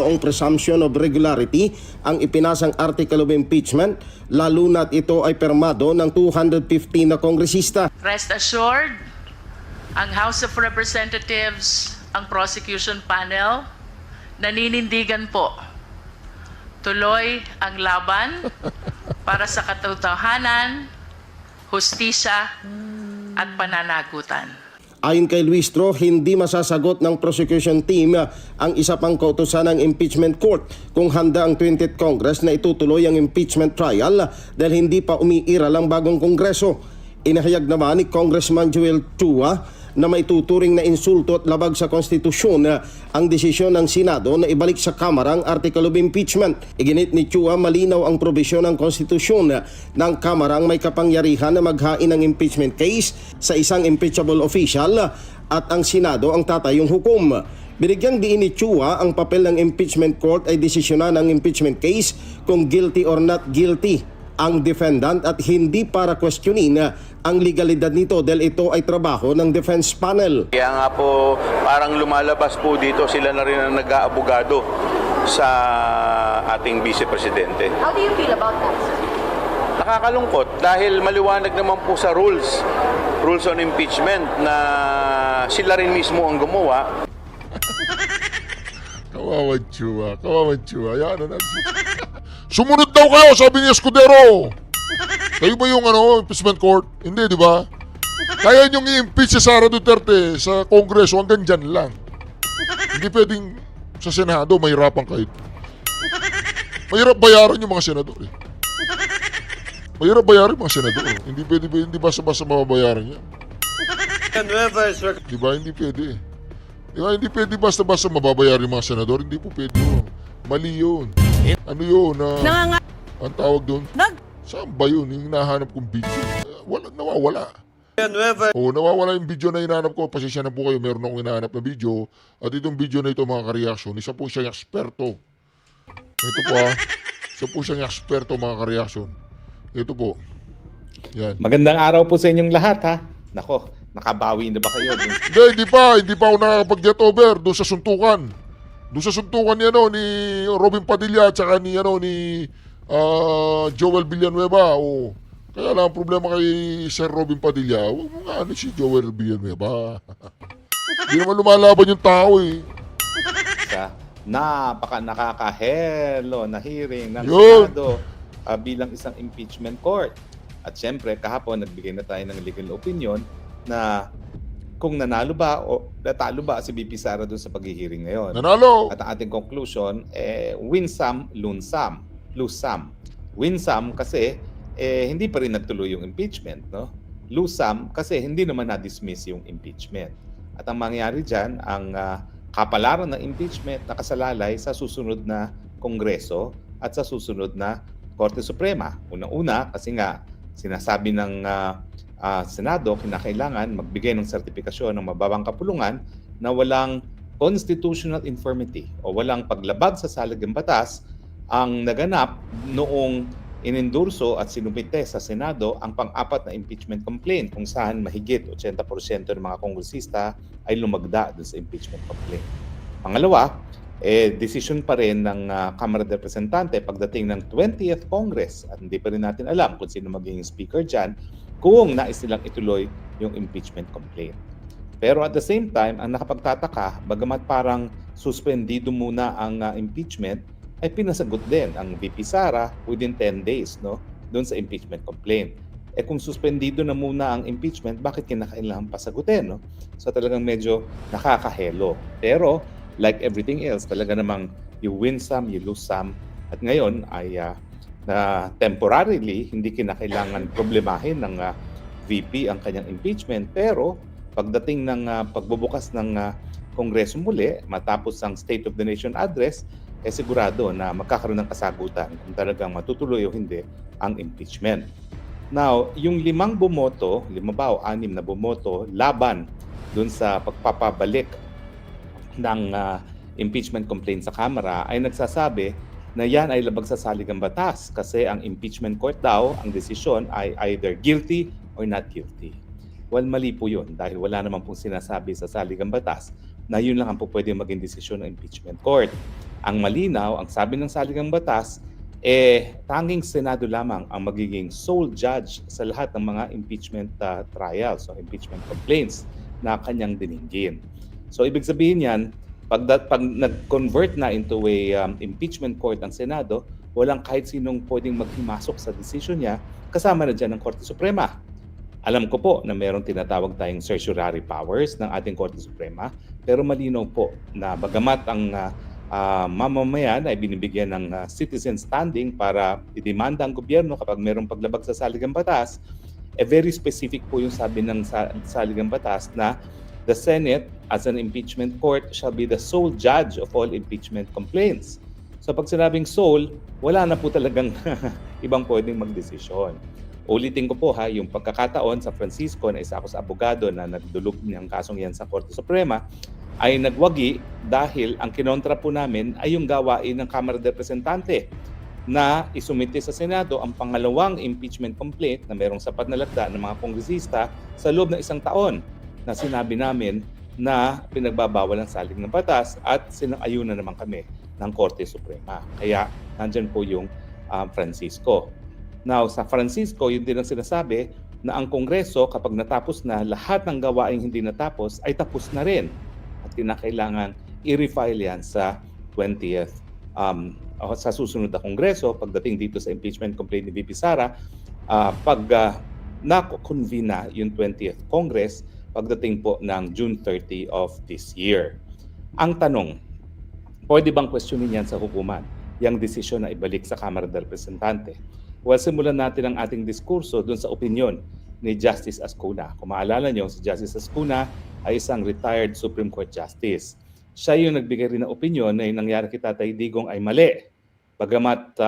Ang presumption of regularity ang ipinasang article of impeachment, lalo na't ito ay permado ng 215 na kongresista. Rest assured, ang House of Representatives, ang prosecution panel, naninindigan po. Tuloy ang laban para sa katotohanan, hustisya at pananagutan. Ayon kay Luistro, hindi masasagot ng prosecution team ang isa pang kautusan ng impeachment court kung handa ang 20th Congress na itutuloy ang impeachment trial dahil hindi pa umiiral ang bagong Kongreso. Inahayag naman ni Congressman Joel Chua na may tuturing na insulto at labag sa konstitusyon ang desisyon ng Senado na ibalik sa Kamara ang Article of Impeachment. Iginit ni Chua malinaw ang probisyon ng konstitusyon ng Kamara ang may kapangyarihan na maghain ng impeachment case sa isang impeachable official at ang Senado ang tatayong hukom. Binigyang diin ni Chua ang papel ng impeachment court ay desisyonan ng impeachment case kung guilty or not guilty ang defendant at hindi para questionin ang legalidad nito dahil ito ay trabaho ng defense panel. Kaya nga po parang lumalabas po dito sila na rin ang nag-aabogado sa ating Vice Presidente. How do you feel about that? Nakakalungkot dahil maliwanag naman po sa rules on impeachment na sila rin mismo ang gumawa. Kawawan Chua. Yan, sumunod daw kayo, sabi ni Escudero. Kayo ba yung impeachment court? Hindi, di ba? Kaya niyong i-impeach si Sara Duterte sa Kongreso hanggang dyan lang. Hindi pwedeng sa Senado, mahirapan kayo. Mahirap bayaran yung mga senador eh. Mahirap bayaran yung mga senador. Hindi basta-basta mababayaran yan. Di ba? Hindi pwede eh. Diba, hindi pwede basta-basta mababayaran yung mga senador. Hindi po pwede yun. Mali yun. Ano yun? Ang tawag doon? Saan ba yun? Yung hinahanap kong video. Nawawala. Nawawala yung video na hinahanap ko. Pasensya na po kayo. Meron akong hinahanap na video. At itong video na ito mga ka-reaction. Isa po siyang eksperto. Ito po Isa po siyang eksperto mga ka-reaction. Ito po. Yan. Magandang araw po sa inyong lahat ha. Nako, nakabawi na ba kayo? Hindi pa ako nakakapag-get over doon sa suntukan. Doon sa suntukan ni Robin Padilla at saka ni Joel Villanueva. Kaya lang ang problema kay Sir Robin Padilla, huwag mo nga si Joel Villanueva. Hindi naman lumalaban yung tao eh. Sa nakakahelo na hearing ng Senado bilang isang impeachment court. At syempre, kahapon nagbigay na tayo ng legal opinion na kung nanalo ba o natalo ba si BP Sara doon sa paghihiring ngayon. Nanalo! At ang ating conclusion, win some, lose some. Win some kasi hindi pa rin nagtuloy yung impeachment. No? Lose some kasi hindi naman na-dismiss yung impeachment. At ang mangyayari dyan, ang kapalaran ng impeachment nakasalalay sa susunod na Kongreso at sa susunod na Korte Suprema. Unang-una kasi nga sinasabi ng Senado, kinakailangan magbigay ng sertifikasyon ng mababang kapulungan na walang constitutional infirmity o walang paglabag sa saligang batas ang naganap noong inendurso at sinumite sa Senado ang pang-apat na impeachment complaint kung saan mahigit 80% ng mga kongresista ay lumagda doon sa impeachment complaint. Pangalawa, decision pa rin ng Kamara de Representante pagdating ng 20th Congress at hindi pa rin natin alam kung sino magiging speaker dyan kung nais nilang ituloy yung impeachment complaint. Pero at the same time, ang nakapagtataka, bagamat parang suspendido muna ang impeachment, ay pinasagot din ang VP Sara within 10 days doon sa impeachment complaint. Kung suspendido na muna ang impeachment, bakit kinakailangan pasagutin? No? So talagang medyo nakakahelo. Pero like everything else, talaga namang you win some, you lose some. At ngayon ay na temporarily hindi kinakailangan problemahin ng VP ang kanyang impeachment. Pero pagdating ng pagbubukas ng Kongreso muli, matapos ang State of the Nation Address, sigurado na magkakaroon ng kasagutan kung talagang matutuloy o hindi ang impeachment. Now, yung 5 bumoto, 5 ba o 6 na bumoto laban dun sa pagpapabalik ng impeachment complaint sa Kamara ay nagsasabi na yan ay labag sa saligang batas kasi ang impeachment court daw, ang desisyon ay either guilty or not guilty. Well, mali po yun dahil wala naman pong sinasabi sa saligang batas na yun lang ang po pwede maging desisyon ng impeachment court. Ang malinaw, ang sabi ng saligang batas, tanging Senado lamang ang magiging sole judge sa lahat ng mga impeachment trials o impeachment complaints na kanyang dinggin. So ibig sabihin yan, pag nag-convert na into a impeachment court ang Senado, walang kahit sinong pwedeng maghimasok sa decision niya, kasama na dyan ng Korte Suprema. Alam ko po na mayroong tinatawag tayong certiorari powers ng ating Korte Suprema, pero malinaw po na bagamat ang mamamayan ay binibigyan ng citizen standing para idemanda ang gobyerno kapag mayroong paglabag sa saligang batas, very specific po yung sabi ng saligang batas na the Senate as an impeachment court shall be the sole judge of all impeachment complaints. So pag sinabing sole, wala na po talagang ibang pwedeng magdesisyon. Ulitin ko po yung pagkakataon sa Francisco na isa ako sa abogado na nagdulog ng kasong yan sa Korte Suprema ay nagwagi dahil ang kinontra po namin ay yung gawain ng Kamara de Representante na isumite sa Senado ang pangalawang impeachment complaint na mayroong sapat na lagda ng mga kongresista sa loob ng 1 taon na sinabi namin na pinagbabawal ang salig ng batas at sinang-ayunan naman kami ng Korte Suprema. Kaya nandyan po yung Francisco. Now, sa Francisco, yun din ang sinasabi na ang Kongreso kapag natapos na lahat ng gawaing hindi natapos ay tapos na rin. At kinakailangan i-refile yan sa 20th sa susunod na Kongreso pagdating dito sa impeachment complaint ni VP Sara pag na-convene na yung 20th Congress pagdating po ng June 30 of this year. Ang tanong, pwede bang questionin yan sa hukuman, yung desisyon na ibalik sa Kamara de Representante? Well, simulan natin ang ating diskurso dun sa opinion ni Justice Ascuna. Kung maalala nyo, si Justice Ascuna ay isang retired Supreme Court Justice. Siya yung nagbigay rin ng opinion na yung nangyari kay Tatay Digong ay mali. Bagamat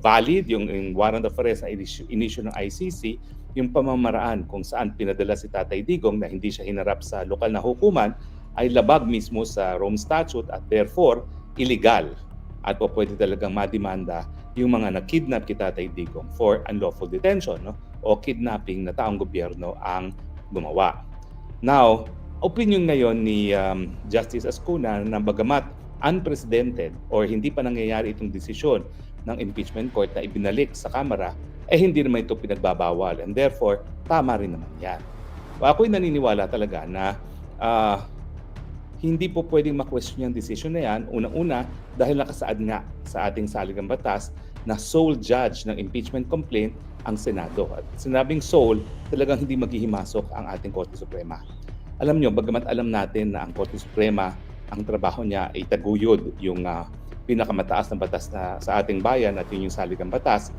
valid yung warrant of arrest na inisyu ng ICC, yung pamamaraan kung saan pinadala si Tatay Digong na hindi siya hinarap sa lokal na hukuman ay labag mismo sa Rome Statute at therefore illegal. At po pwede talagang mademanda yung mga nakidnap kay Tatay Digong for unlawful detention, no? O kidnapping na taong gobyerno ang gumawa. Now, opinion ngayon ni Justice Ascuna na bagamat unprecedented or hindi pa nangyayari itong desisyon ng impeachment court na ibinalik sa Kamara, hindi naman ito pinagbabawal and therefore tama rin naman yan. Ako'y naniniwala talaga na hindi po pwedeng ma-question yung decision na yan. Unang-una, dahil nakasaad nga sa ating saligang batas na sole judge ng impeachment complaint ang Senado. At sinabing sole, talagang hindi maghihimasok ang ating Korte Suprema. Alam nyo, bagamat alam natin na ang Korte Suprema, ang trabaho niya ay taguyod yung pinakamataas na batas na sa ating bayan at yun yung saligang batas,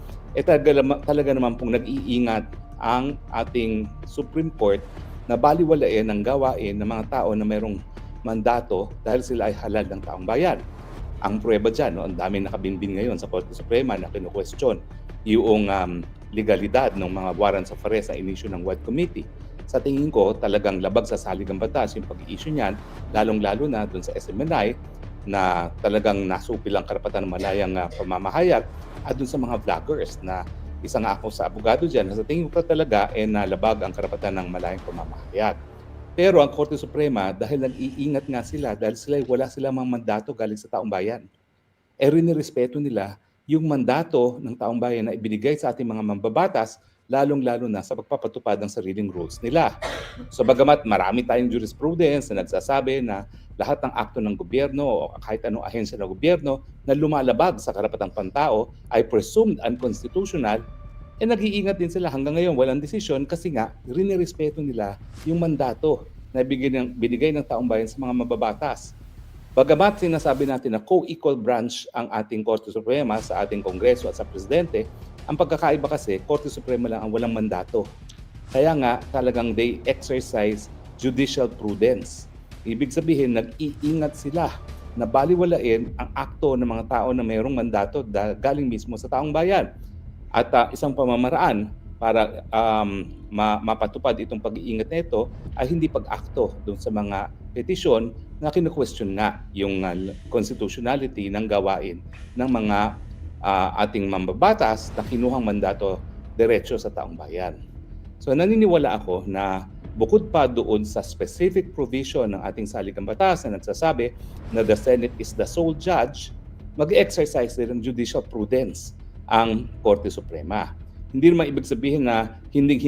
talaga naman pong nag-iingat ang ating Supreme Court na baliwalain ang gawain ng mga tao na mayroong mandato dahil sila ay halal ng taong bayan. Ang pruweba dyan, no, ang daming nakabinbin ngayon sa Korte Suprema na kinu-question yung legalidad ng mga warrants of arrest na inisyu ng White Committee. Sa tingin ko, talagang labag sa saligang batas yung pag-i-issue niyan, lalong-lalo na dun sa SMNI na talagang nasupil ang karapatan ng malayang pamamahayag at dun sa mga vloggers na isa nga ako sa abogado dyan na sa tingin ko talaga nalabag ang karapatan ng malayang pamamahayag. Pero ang Korte Suprema, dahil nag-iingat nga sila, dahil wala silang mga mandato galing sa taong bayan, rinirespeto nila yung mandato ng taong bayan na ibinigay sa ating mga mambabatas, lalong-lalo na sa pagpapatupad ng sariling rules nila. So bagamat marami tayong jurisprudence na nagsasabi na lahat ng akto ng gobyerno o kahit anong ahensya ng gobyerno na lumalabag sa karapatang pantao ay presumed unconstitutional, nag-iingat din sila hanggang ngayon walang desisyon kasi nga rinirespeto nila yung mandato na binigay ng taong bayan sa mga mababatas. Bagamat sinasabi natin na co-equal branch ang ating Korte Suprema sa ating Kongreso at sa Presidente, ang pagkakaiba kasi, Korte Suprema lang ang walang mandato. Kaya nga talagang they exercise judicial prudence. Ibig sabihin, nag-iingat sila na baliwalain ang akto ng mga tao na mayroong mandato galing mismo sa taong bayan. At isang pamamaraan para mapatupad itong pag-iingat na ito ay hindi pag-akto doon sa mga petisyon na kinu-question nga yung constitutionality ng gawain ng mga ating mambabatas na kinuhang mandato diretso sa taong bayan. So naniniwala ako na bukod pa doon sa specific provision ng ating saligang batas na nagsasabi na the Senate is the sole judge, mag-exercise din ng judicial prudence ang Korte Suprema. Hindi naman ibig sabihin na hindi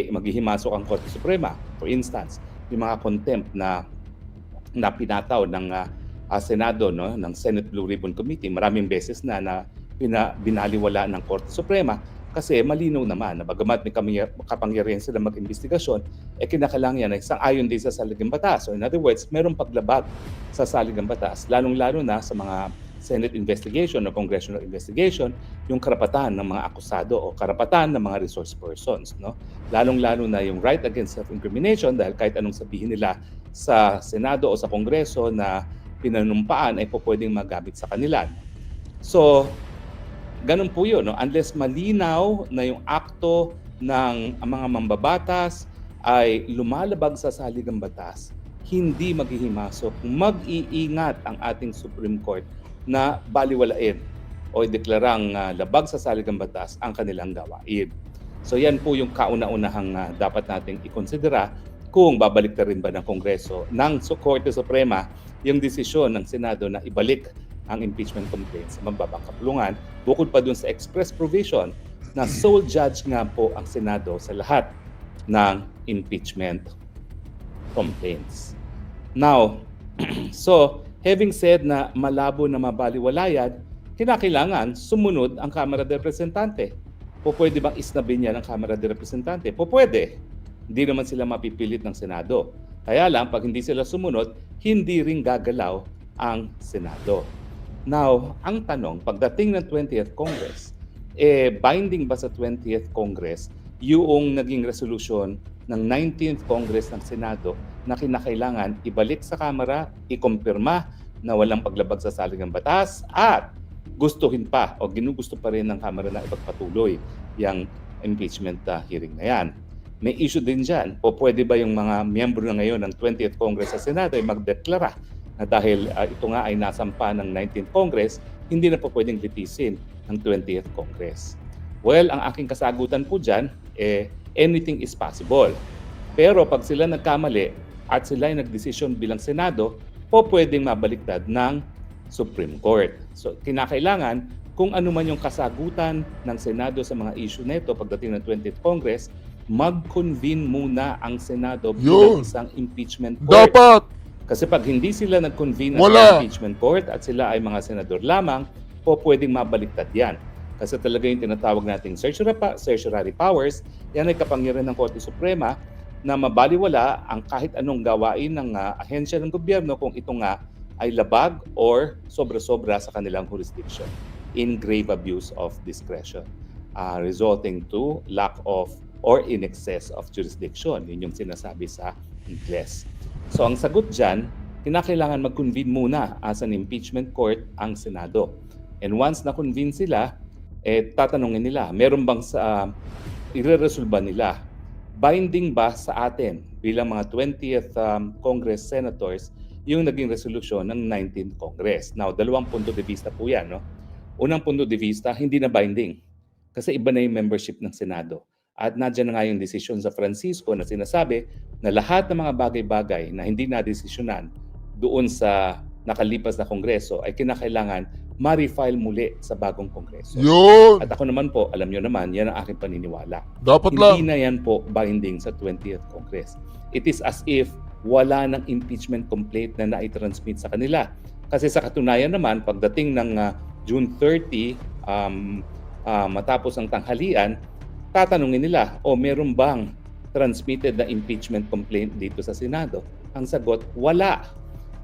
maghihimasok ang Korte Suprema. For instance, yung mga contempt na pinataw ng Senado, no, ng Senate Blue Ribbon Committee, maraming beses na binaliwala ng Korte Suprema kasi malinaw naman na bagamat may kapangyarihan sila mag-investigasyon, kinakailangan yan ay sang-ayon din sa saligang batas. So in other words, mayroong paglabag sa saligang batas, lalong-lalo na sa mga Senate investigation o congressional investigation yung karapatan ng mga akusado o karapatan ng mga resource persons, no? Lalong-lalo na yung right against self-incrimination dahil kahit anong sabihin nila sa Senado o sa Kongreso na pinanumpaan ay pwedeng magamit sa kanila. So, ganun po yun, no? Unless malinaw na yung akto ng mga mambabatas ay lumalabag sa saligang batas, hindi maghihimasok. Mag-iingat ang ating Supreme Court na baliwalain o ideklarang labag sa saligang batas ang kanilang gawain. So yan po yung kauna-unahang dapat nating ikonsidera kung babalik na rin ba ng Kongreso ng Korte Suprema yung desisyon ng Senado na ibalik ang impeachment complaint sa mababang kapulungan, bukod pa dun sa express provision na sole judge nga po ang Senado sa lahat ng impeachment complaints. Now, so having said na malabo na mabaliwalayan, kinakailangan sumunod ang Kamara de Representante. Pwede bang isnabin niya ng Kamara de Representante? Pwede. Hindi naman sila mapipilit ng Senado. Kaya lang, pag hindi sila sumunod, hindi rin gagalaw ang Senado. Now, ang tanong, pagdating ng 20th Congress, binding ba sa 20th Congress yung naging resolution ng 19th Congress ng Senado na kinakailangan ibalik sa Kamara, ikumpirma na walang paglabag sa saligang batas at gustuhin pa o ginugusto pa rin ng Kamara na ipagpatuloy yung impeachment hearing na yan. May issue din dyan. O pwede ba yung mga miyembro na ngayon ng 20th Congress sa Senado ay magdeklara na dahil ito nga ay nasampa ng 19th Congress, hindi na po pwedeng litisin ng 20th Congress. Well, ang aking kasagutan po dyan, anything is possible. Pero pag sila nagkamali at sila ay nagdesisyon bilang Senado, pwedeng mabaliktad ng Supreme Court. So, kinakailangan kung ano man yung kasagutan ng Senado sa mga issue nito pagdating ng 20th Congress, mag-convene muna ang Senado bilang isang impeachment court. Dapat! Kasi pag hindi sila nag-convene sa impeachment court at sila ay mga senador lamang, pwedeng mabaliktad yan. Kasi talaga yung tinatawag nating certiorari powers, yan ay kapangyarihan ng Korte Suprema na mabaliwala ang kahit anong gawain ng ahensya ng gobyerno kung ito nga ay labag or sobra-sobra sa kanilang jurisdiction in grave abuse of discretion resulting to lack of or in excess of jurisdiction. Yun yung sinasabi sa Ingles. So ang sagot dyan, kinakailangan mag-convene muna as an impeachment court ang Senado. And once na-convene sila, tatanungin nila, meron bang ireresolba nila? Binding ba sa atin bilang mga 20th Congress Senators yung naging resolusyon ng 19th Congress? Now, dalawang punto de vista po yan. No? Unang punto de vista, hindi na binding. Kasi iba na yung membership ng Senado. At nadyan na nga yung desisyon sa Francisco na sinasabi na lahat ng mga bagay-bagay na hindi na-desisyonan doon sa nakalipas na Kongreso ay kinakailangan ma-refile muli sa bagong Kongreso. Yun! At ako naman po, alam nyo naman, yan ang aking paniniwala. Dapat lang. Hindi na yan po binding sa 20th Congress. It is as if wala ng impeachment complaint na nai-transmit sa kanila. Kasi sa katunayan naman, pagdating ng June 30, matapos ang tanghalian, tatanungin nila, meron bang transmitted na impeachment complaint dito sa Senado? Ang sagot, wala.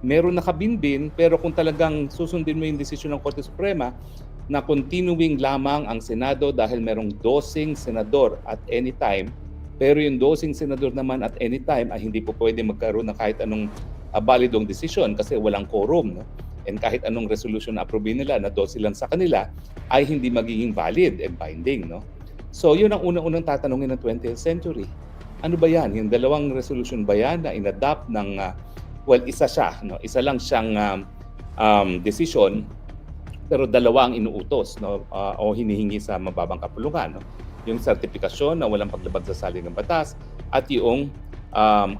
Meron nakabinbin, pero kung talagang susundin mo yung desisyon ng Korte Suprema na continuing lamang ang Senado dahil merong 12 senador at any time, pero yung 12 senador naman at any time ay hindi po pwede magkaroon ng kahit anong validong desisyon kasi walang quorum. No? And kahit anong resolution na approve nila na 12 lang sa kanila ay hindi magiging valid and binding. No? So yun ang unang-unang tatanungin ng 20th century. Ano ba yan? Yung dalawang resolution ba yan na inadapt ng isa siya, no? Isa lang siyang desisyon pero dalawa ang inuutos, no? O hinihingi sa mababang kapulungan, no? Yung sertifikasyon na walang paglabag sa saligang batas at yung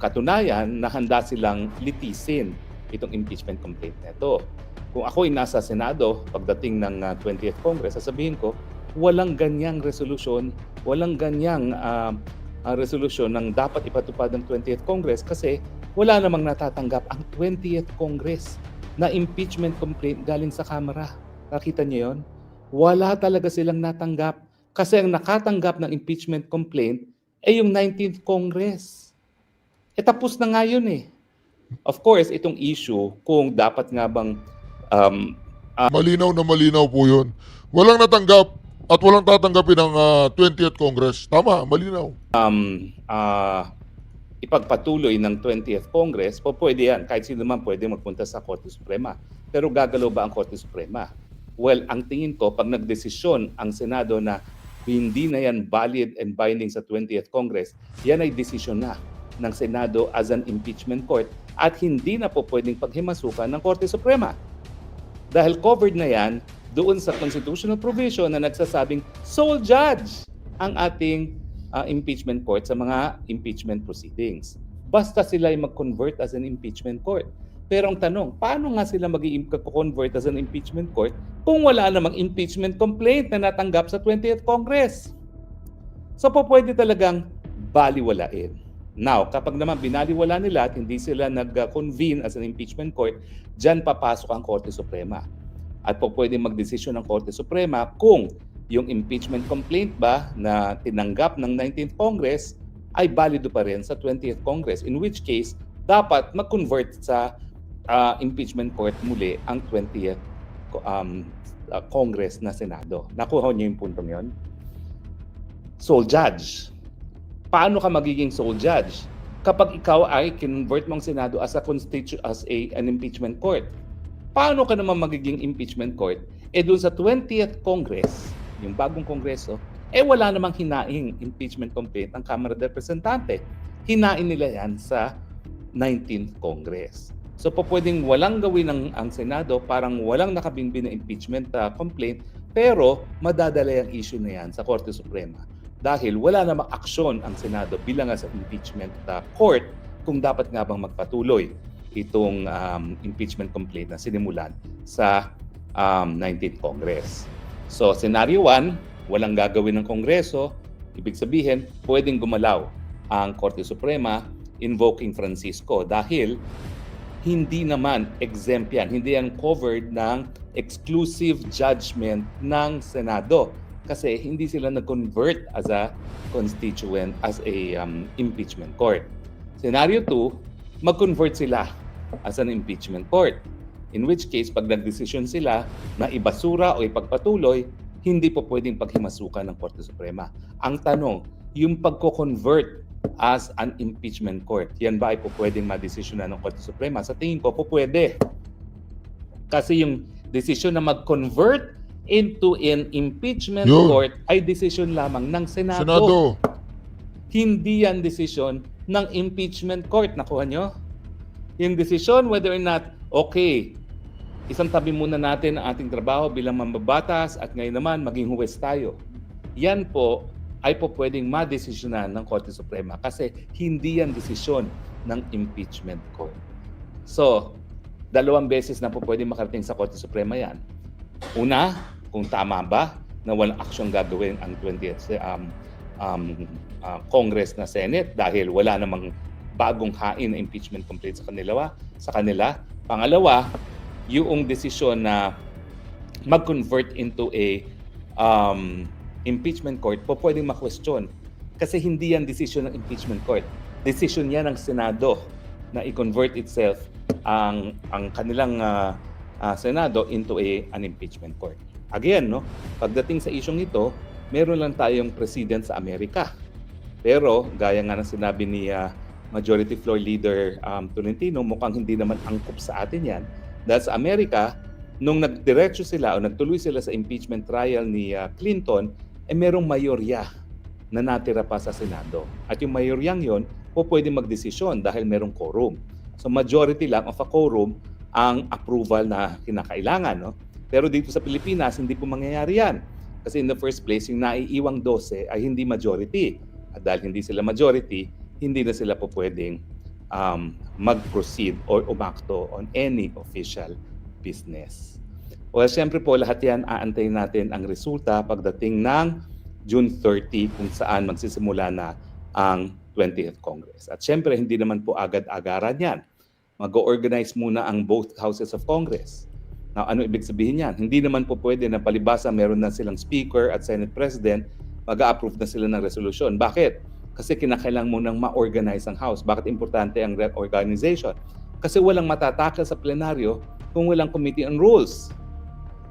katunayan na handa silang litisin itong impeachment complaint nito. Kung ako ay nasa Senado pagdating ng 20th Congress, sasabihin ko, walang ganyang resolution, walang ganyang resolution ng dapat ipatupad ng 20th Congress kasi wala namang natatanggap ang 20th Congress na impeachment complaint galing sa Kamara. Nakita niyo yun? Wala talaga silang natanggap kasi ang nakatanggap ng impeachment complaint ay yung 19th Congress. Tapos na nga yun eh. Of course, itong issue kung dapat nga bang Malinaw na malinaw po yun. Walang natanggap at walang tatanggapin ng 20th Congress. Tama, malinaw. Ipagpatuloy ng 20th Congress, pwede yan. Kahit sino man pwede magpunta sa Korte Suprema. Pero gagalaw ba ang Korte Suprema? Well, ang tingin ko, pag nagdesisyon ang Senado na hindi na yan valid and binding sa 20th Congress, yan ay desisyon na ng Senado as an impeachment court at hindi na po pwedeng paghimasukan ng Korte Suprema. Dahil covered na yan doon sa constitutional provision na nagsasabing sole judge ang ating impeachment court sa mga impeachment proceedings. Basta sila ay mag-convert as an impeachment court. Pero ang tanong, paano nga sila mag-convert as an impeachment court kung wala namang impeachment complaint na natanggap sa 20th Congress? So pwede talagang baliwalain. Now, kapag naman binaliwala nila at hindi sila nag-convene as an impeachment court, dyan papasok ang Korte Suprema. At pwede magdesisyon ng Korte Suprema kung yung impeachment complaint ba na tinanggap ng 19th Congress ay balido pa rin sa 20th Congress. In which case, dapat mag-convert sa impeachment court muli ang 20th Congress na Senado. Nakuha niyo yung puntong yun? Sole judge. Paano ka magiging sole judge? Kapag ikaw ay convert mong Senado as an impeachment court. Paano ka naman magiging impeachment court? Doon sa 20th Congress, yung bagong Kongreso, wala namang hinaing impeachment complaint ang Kamara de Representante. Hinain nila yan sa 19th Congress. So pwedeng walang gawin ang Senado, parang walang nakabinbin na impeachment complaint, pero madadala yung issue na yan sa Korte Suprema. Dahil wala namang aksyon ang Senado bilang sa impeachment court kung dapat nga bang magpatuloy itong impeachment complaint na sinimulan sa 19th Congress. So, scenario 1, walang gagawin ng Kongreso. Ibig sabihin, pwedeng gumalaw ang Korte Suprema invoking Francisco dahil hindi naman exempt yan. Hindi yan covered ng exclusive judgment ng Senado kasi hindi sila nag-convert as a constituent, as a impeachment court. Scenario 2, mag-convert sila as an impeachment court. In which case, pag nagdesisyon sila na ibasura o ipagpatuloy, hindi po pwedeng paghimasukan ng Korte Suprema. Ang tanong, yung pagko-convert as an impeachment court, yan ba ay po pwedeng madesisyonan ng Korte Suprema? Sa tingin ko po pwede. Kasi yung desisyon na mag-convert into an impeachment court ay desisyon lamang ng Senado. Hindi yan desisyon ng impeachment court. Nakuha nyo? Yung desisyon whether or not, okay, isang tabi muna natin ang ating trabaho bilang mambabatas at ngayon naman maging huwes tayo. Yan po ay po pwedeng madesisyonan ng Korte Suprema kasi hindi yan desisyon ng impeachment court. So, 2 beses na po pwedeng makarating sa Korte Suprema yan. Una, kung tama ba na walang aksyong gagawin ang 20th Congress na Senate dahil wala namang bagong hain na impeachment complaint sa kanila. Pangalawa, yung desisyon na mag-convert into a impeachment court po pwedeng ma-question kasi hindi yan desisyon ng impeachment court. Desisyon yan ng Senado na i-convert itself ang kanilang Senado into an impeachment court. Again, no, pagdating sa isyong ito, meron lang tayong president sa Amerika. Pero gaya nga ng sinabi ni Majority Floor Leader Tolentino, mukhang hindi naman angkop sa atin yan. Dahil sa Amerika, nung nagdiretso sila o nagtuloy sila sa impeachment trial ni Clinton, merong mayorya na natira pa sa Senado. At yung mayoryang yon po pwede magdesisyon dahil merong quorum. So majority lang of a quorum ang approval na kinakailangan. No? Pero dito sa Pilipinas, hindi po mangyayari yan. Kasi in the first place, yung naiiwang 12 ay hindi majority. At dahil hindi sila majority, hindi na sila po pwedeng mag-proceed or umakto on any official business. Well, siyempre po lahat yan aantayin natin ang resulta pagdating ng June 30 kung saan magsisimula na ang 20th Congress. At siyempre hindi naman po agad-agaran yan. Mag-organize muna ang both houses of Congress. Now, ano ibig sabihin yan? Hindi naman po pwede na palibasa meron na silang Speaker at Senate President, mag-a-approve na sila ng resolution. Bakit? Kasi kinakailangan munang ma-organize ang House. Bakit importante ang reorganization? Kasi walang matatakal sa plenaryo kung walang Committee on Rules.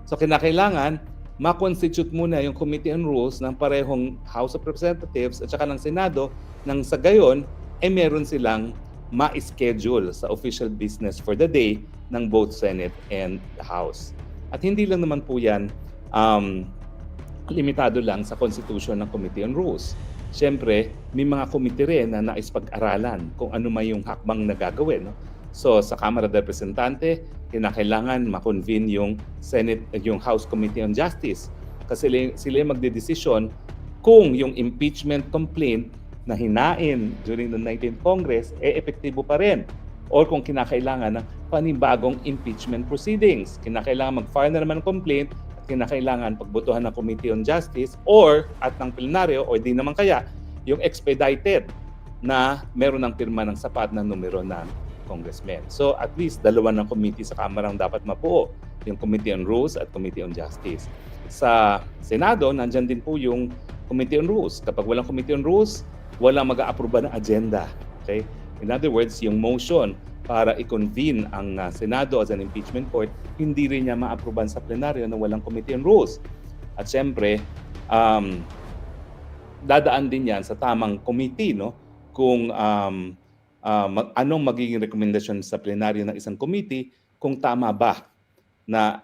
So kinakailangan ma-constitute muna yung Committee on Rules ng parehong House of Representatives at saka ng Senado nang sa gayon meron silang ma-schedule sa official business for the day ng both Senate and the House. At hindi lang naman po yan limitado lang sa Constitution ng Committee on Rules. Siyempre, may mga committee rin na nais pag-aralan kung ano may yung hakbang na gagawin. No? So sa Kamara de Representante, kinakailangan ma-convene yung Senate, yung House Committee on Justice kasi sila yung magdedesisyon kung yung impeachment complaint na hinain during the 19th Congress epektibo pa rin or kung kinakailangan ng panibagong impeachment proceedings. Kinakailangan mag-file na naman ng complaint at kinakailangan pagbotohan ng Committee on Justice or at ng plenaryo o di naman kaya yung expedited na meron ng pirma ng sapat na numero ng congressmen. So at least dalawa ng committee sa Kamara ang dapat mabuo, yung Committee on Rules at Committee on Justice. Sa Senado, nandyan din po yung Committee on Rules. Kapag walang Committee on Rules, walang mag-aaproba ng agenda. Okay? In other words, yung motion para i-convene ang Senado as an impeachment court, hindi rin niya ma-aproban sa plenaryo na walang Committee on Rules. At syempre, dadaan din yan sa tamang committee, no? Kung anong magiging rekomendasyon sa plenaryo ng isang committee kung tama ba na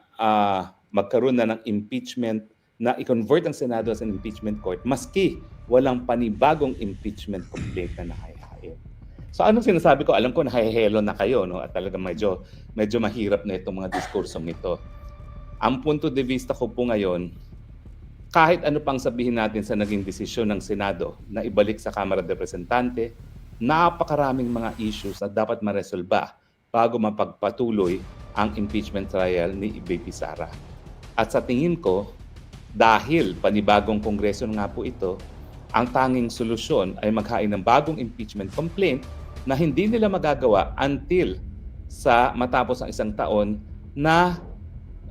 magkaroon na ng impeachment, na i-convert ang Senado as an impeachment court maski walang panibagong impeachment complaint na nahahain. So anong sinasabi ko? Alam ko nahihelo na kayo, no? At talagang medyo mahirap na itong mga diskursong ito. Ang punto de vista ko po ngayon, kahit ano pang sabihin natin sa naging desisyon ng Senado na ibalik sa Kamara de Representante, napakaraming mga issues na dapat maresolba bago mapagpatuloy ang impeachment trial ni VP Sara. At sa tingin ko, dahil panibagong kongreso nga po ito, ang tanging solusyon ay maghain ng bagong impeachment complaint na hindi nila magagawa until sa matapos ang isang taon na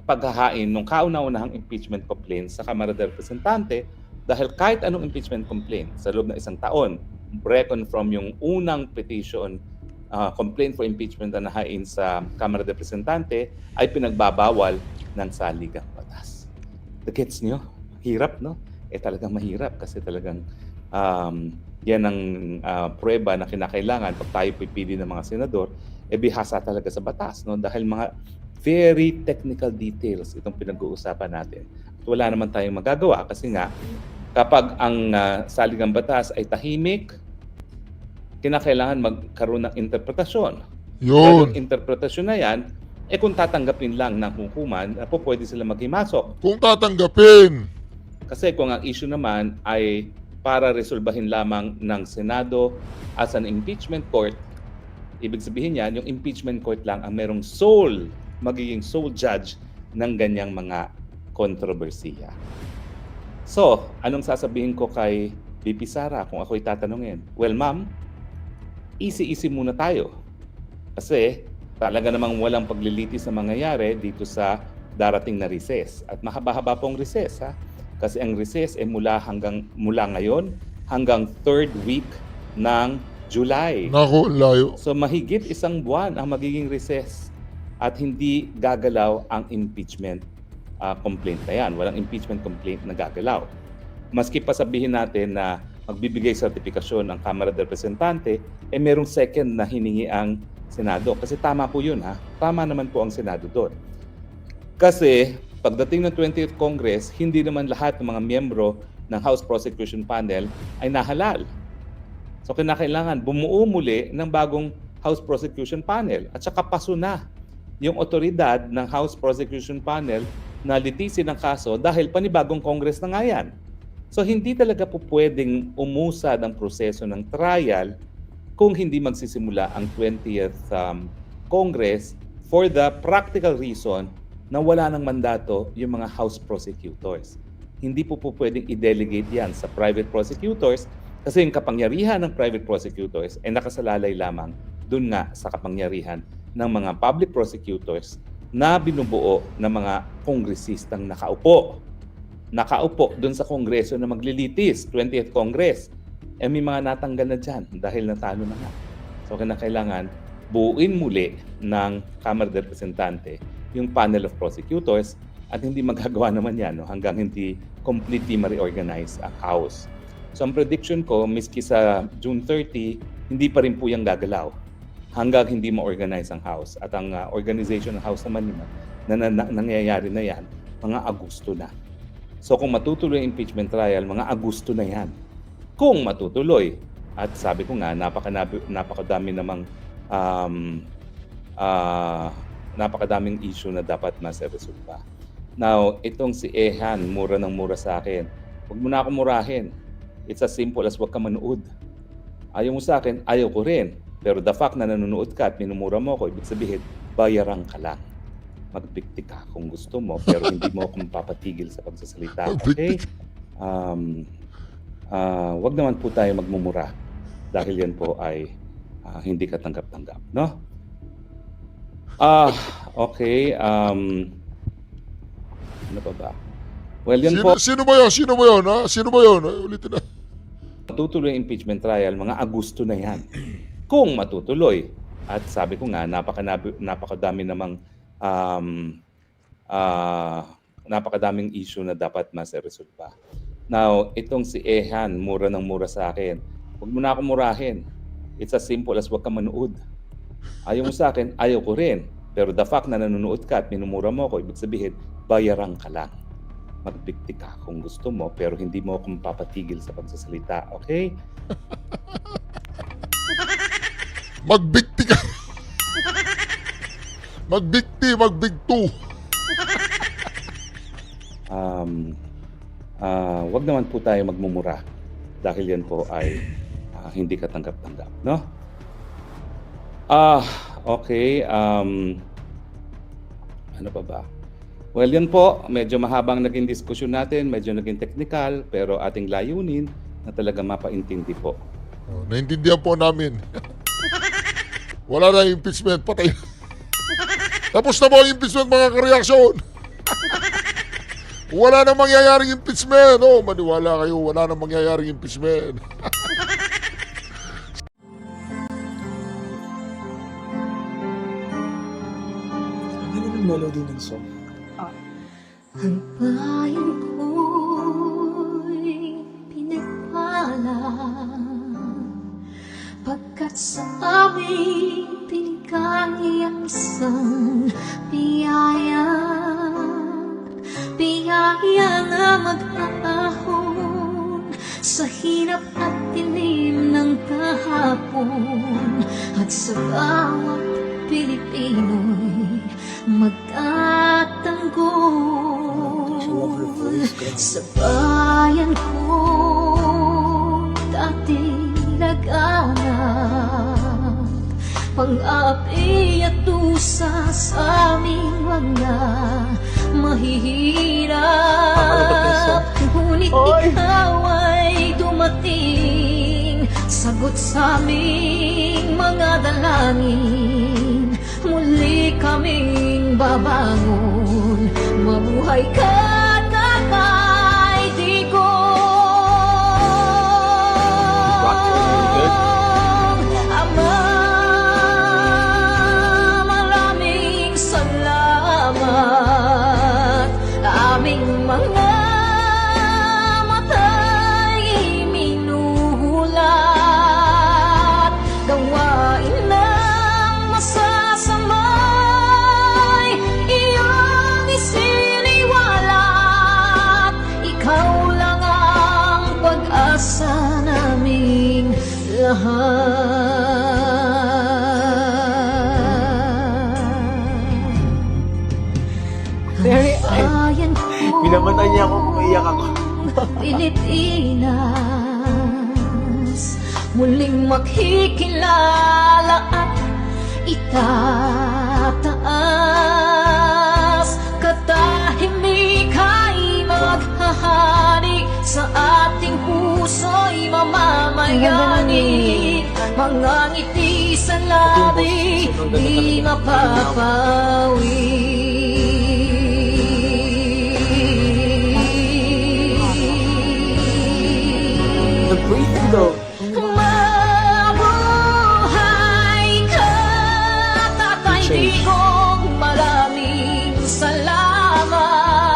paghahain ng kauna-unahang impeachment complaint sa Kamara de Representante dahil kahit anong impeachment complaint sa loob ng isang taon, reckon from yung unang petition, complaint for impeachment na nahain sa Kamara de Representante ay pinagbabawal ng saligang batas. The gets nyo? Hirap, no? Talagang mahirap kasi talagang yan ang prueba na kinakailangan pag tayo pipili ng mga senador, bihasa talaga sa batas, no? Dahil mga very technical details itong pinag-uusapan natin. At wala naman tayong magagawa kasi nga kapag ang saligang batas ay tahimik, kinakailangan magkaroon ng interpretasyon. Yun. Yung interpretasyon na yan, kung tatanggapin lang ng hukuman, pwede sila maghimasok. Kung tatanggapin. Kasi kung ang issue naman ay para resolbahin lamang ng Senado as an impeachment court, ibig sabihin yan, yung impeachment court lang ang merong magiging sole judge ng ganyang mga kontrobersiya. So, anong sasabihin ko kay VP Sara kung ako'y tatanungin? Well, ma'am, easy-easy muna tayo. Kasi talaga namang walang paglilitis na mangyayari dito sa darating na recess. At mahaba-haba pong recess, ha? Kasi ang recess ay mula ngayon hanggang 3rd week ng July. Naku, layo. So mahigit isang buwan ang magiging recess at hindi gagalaw ang impeachment complaint na yan. Walang impeachment complaint na gagalaw. Maski pa sabihin natin na magbibigay sertifikasyon ang Kamara de Representante, merong second na hiningi ang Senado. Kasi tama po yun, ha? Tama naman po ang Senado doon. Kasi pagdating ng 20th Congress, hindi naman lahat ng mga miyembro ng House Prosecution Panel ay nahalal. So kinakailangan bumuo muli ng bagong House Prosecution Panel at saka paso na yung otoridad ng House Prosecution Panel na litisin ang kaso dahil panibagong Congress na nga yan. So hindi talaga po pwedeng umusad ang proseso ng trial kung hindi magsisimula ang 20th Congress for the practical reason na wala ng mandato yung mga House prosecutors. Hindi po pwedeng i-delegate yan sa private prosecutors kasi yung kapangyarihan ng private prosecutors ay nakasalalay lamang dun nga sa kapangyarihan ng mga public prosecutors na binubuo ng mga kongresistang nakaupo. Nakaupo dun sa kongreso na maglilitis, 20th Congress. May mga natanggal na dyan dahil natalo na nga. So kailangan buuin muli ng Kamara de Representante yung panel of prosecutors At hindi magagawa naman yan hanggang hindi completely ma-reorganize ang House. So ang prediction ko, miski sa June 30, hindi pa rin po yung gagalaw hanggang hindi ma-organize ang House. At ang organization ng House naman na nangyayari na yan, mga Agosto na. So kung matutuloy ang impeachment trial, mga Agosto na yan. Kung matutuloy. At sabi ko nga, napakadami namang napakadaming issue na dapat maseresolba. Now, itong si Ehan, mura ng mura sa akin. Huwag mo na ako murahin. It's as simple as wag ka manood. Ayaw mo sa akin, ayaw ko rin. Pero the fact na nanonood ka at minumura mo ako, ibig sabihin, bayaran ka lang. Magbikti ka kung gusto mo, pero hindi mo ako mapapatigil sa pagsasalita. Okay? Wag naman po tayo magmumura dahil yan po ay hindi katanggap-tanggap, no? Okay. Ano pa ba? Well, yan po. Sino ba yun? Sino ba yun? Ha? Sino ba yun? Ulitin na. Matutuloy ang impeachment trial, mga Agosto na yan. Kung matutuloy. At sabi ko nga, napakadami namang napakadaming issue na dapat maseresolba. Now, itong si Ehan, mura ng mura sa akin. Huwag mo na ako murahin. It's as simple as wag ka manood. Ayaw mo sa akin, ayaw ko rin. Pero the fact na nanonood ka at minumura mo ako, ibig sabihin, bayaran ka lang. Magbikti ka kung gusto mo, pero hindi mo ako mapapatigil sa pagsasalita. Okay? Magbikti ka. Magbigto. Wag naman po tayo magmumura dahil yan po ay hindi katanggap-tanggap, no? Okay. Ano pa ba? Well, yan po. Medyo mahabang naging diskusyon natin, medyo naging technical, pero ating layunin na talaga mapaintindi po. Naintindihan po namin. Wala na impeachment, patay. Tapos na po ang impeachment, mga kareaksyon. Wala na mangyayaring impeachment. Maniwala kayo, wala na mangyayaring impeachment. Melody ng song. Ang bayan ko'y pinagpala pagkat sa amin pinigay ang isang biyaya na mag-aahon sa hirap at dilim ng kahapon at sa bawat Pilipino'y magtatanggol sa bayan ko dating laganap pang-api at dusa sa aming mga mahihirap ngunit ikaw ay dumating sagot sa aming mga dalangin muli kaming babangon mabuhay ka Tatay Digong Ama maraming salamat aming mga mata'y minuhulat gawain ng masasamay iyong isiniwalat ikaw lang ang pag-asa naming lahat. Very Binamatay niya ako kung iyak ako. Pilipinas muling makikilala at itataas katahimik ay maghahari sa ating puso'y mamamayani mga ngiti sa labi di mapapawi. Mabuhay ka, Tatay Digong, maraming salamat.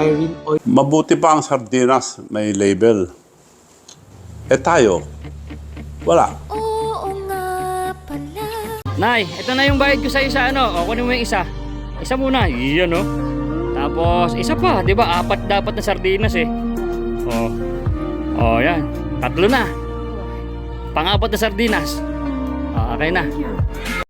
Irene Oy. Mabuti pa ang sardinas, may label. Tayo, wala. Nay, ito na yung bayad ko sa isa, ano? O, kunin mo yung isa. Isa muna, iyan, no? Tapos, isa pa, di ba? 4 dapat na sardinas, eh. Yan. 3 na. Pang-4 na sardinas. Okay na.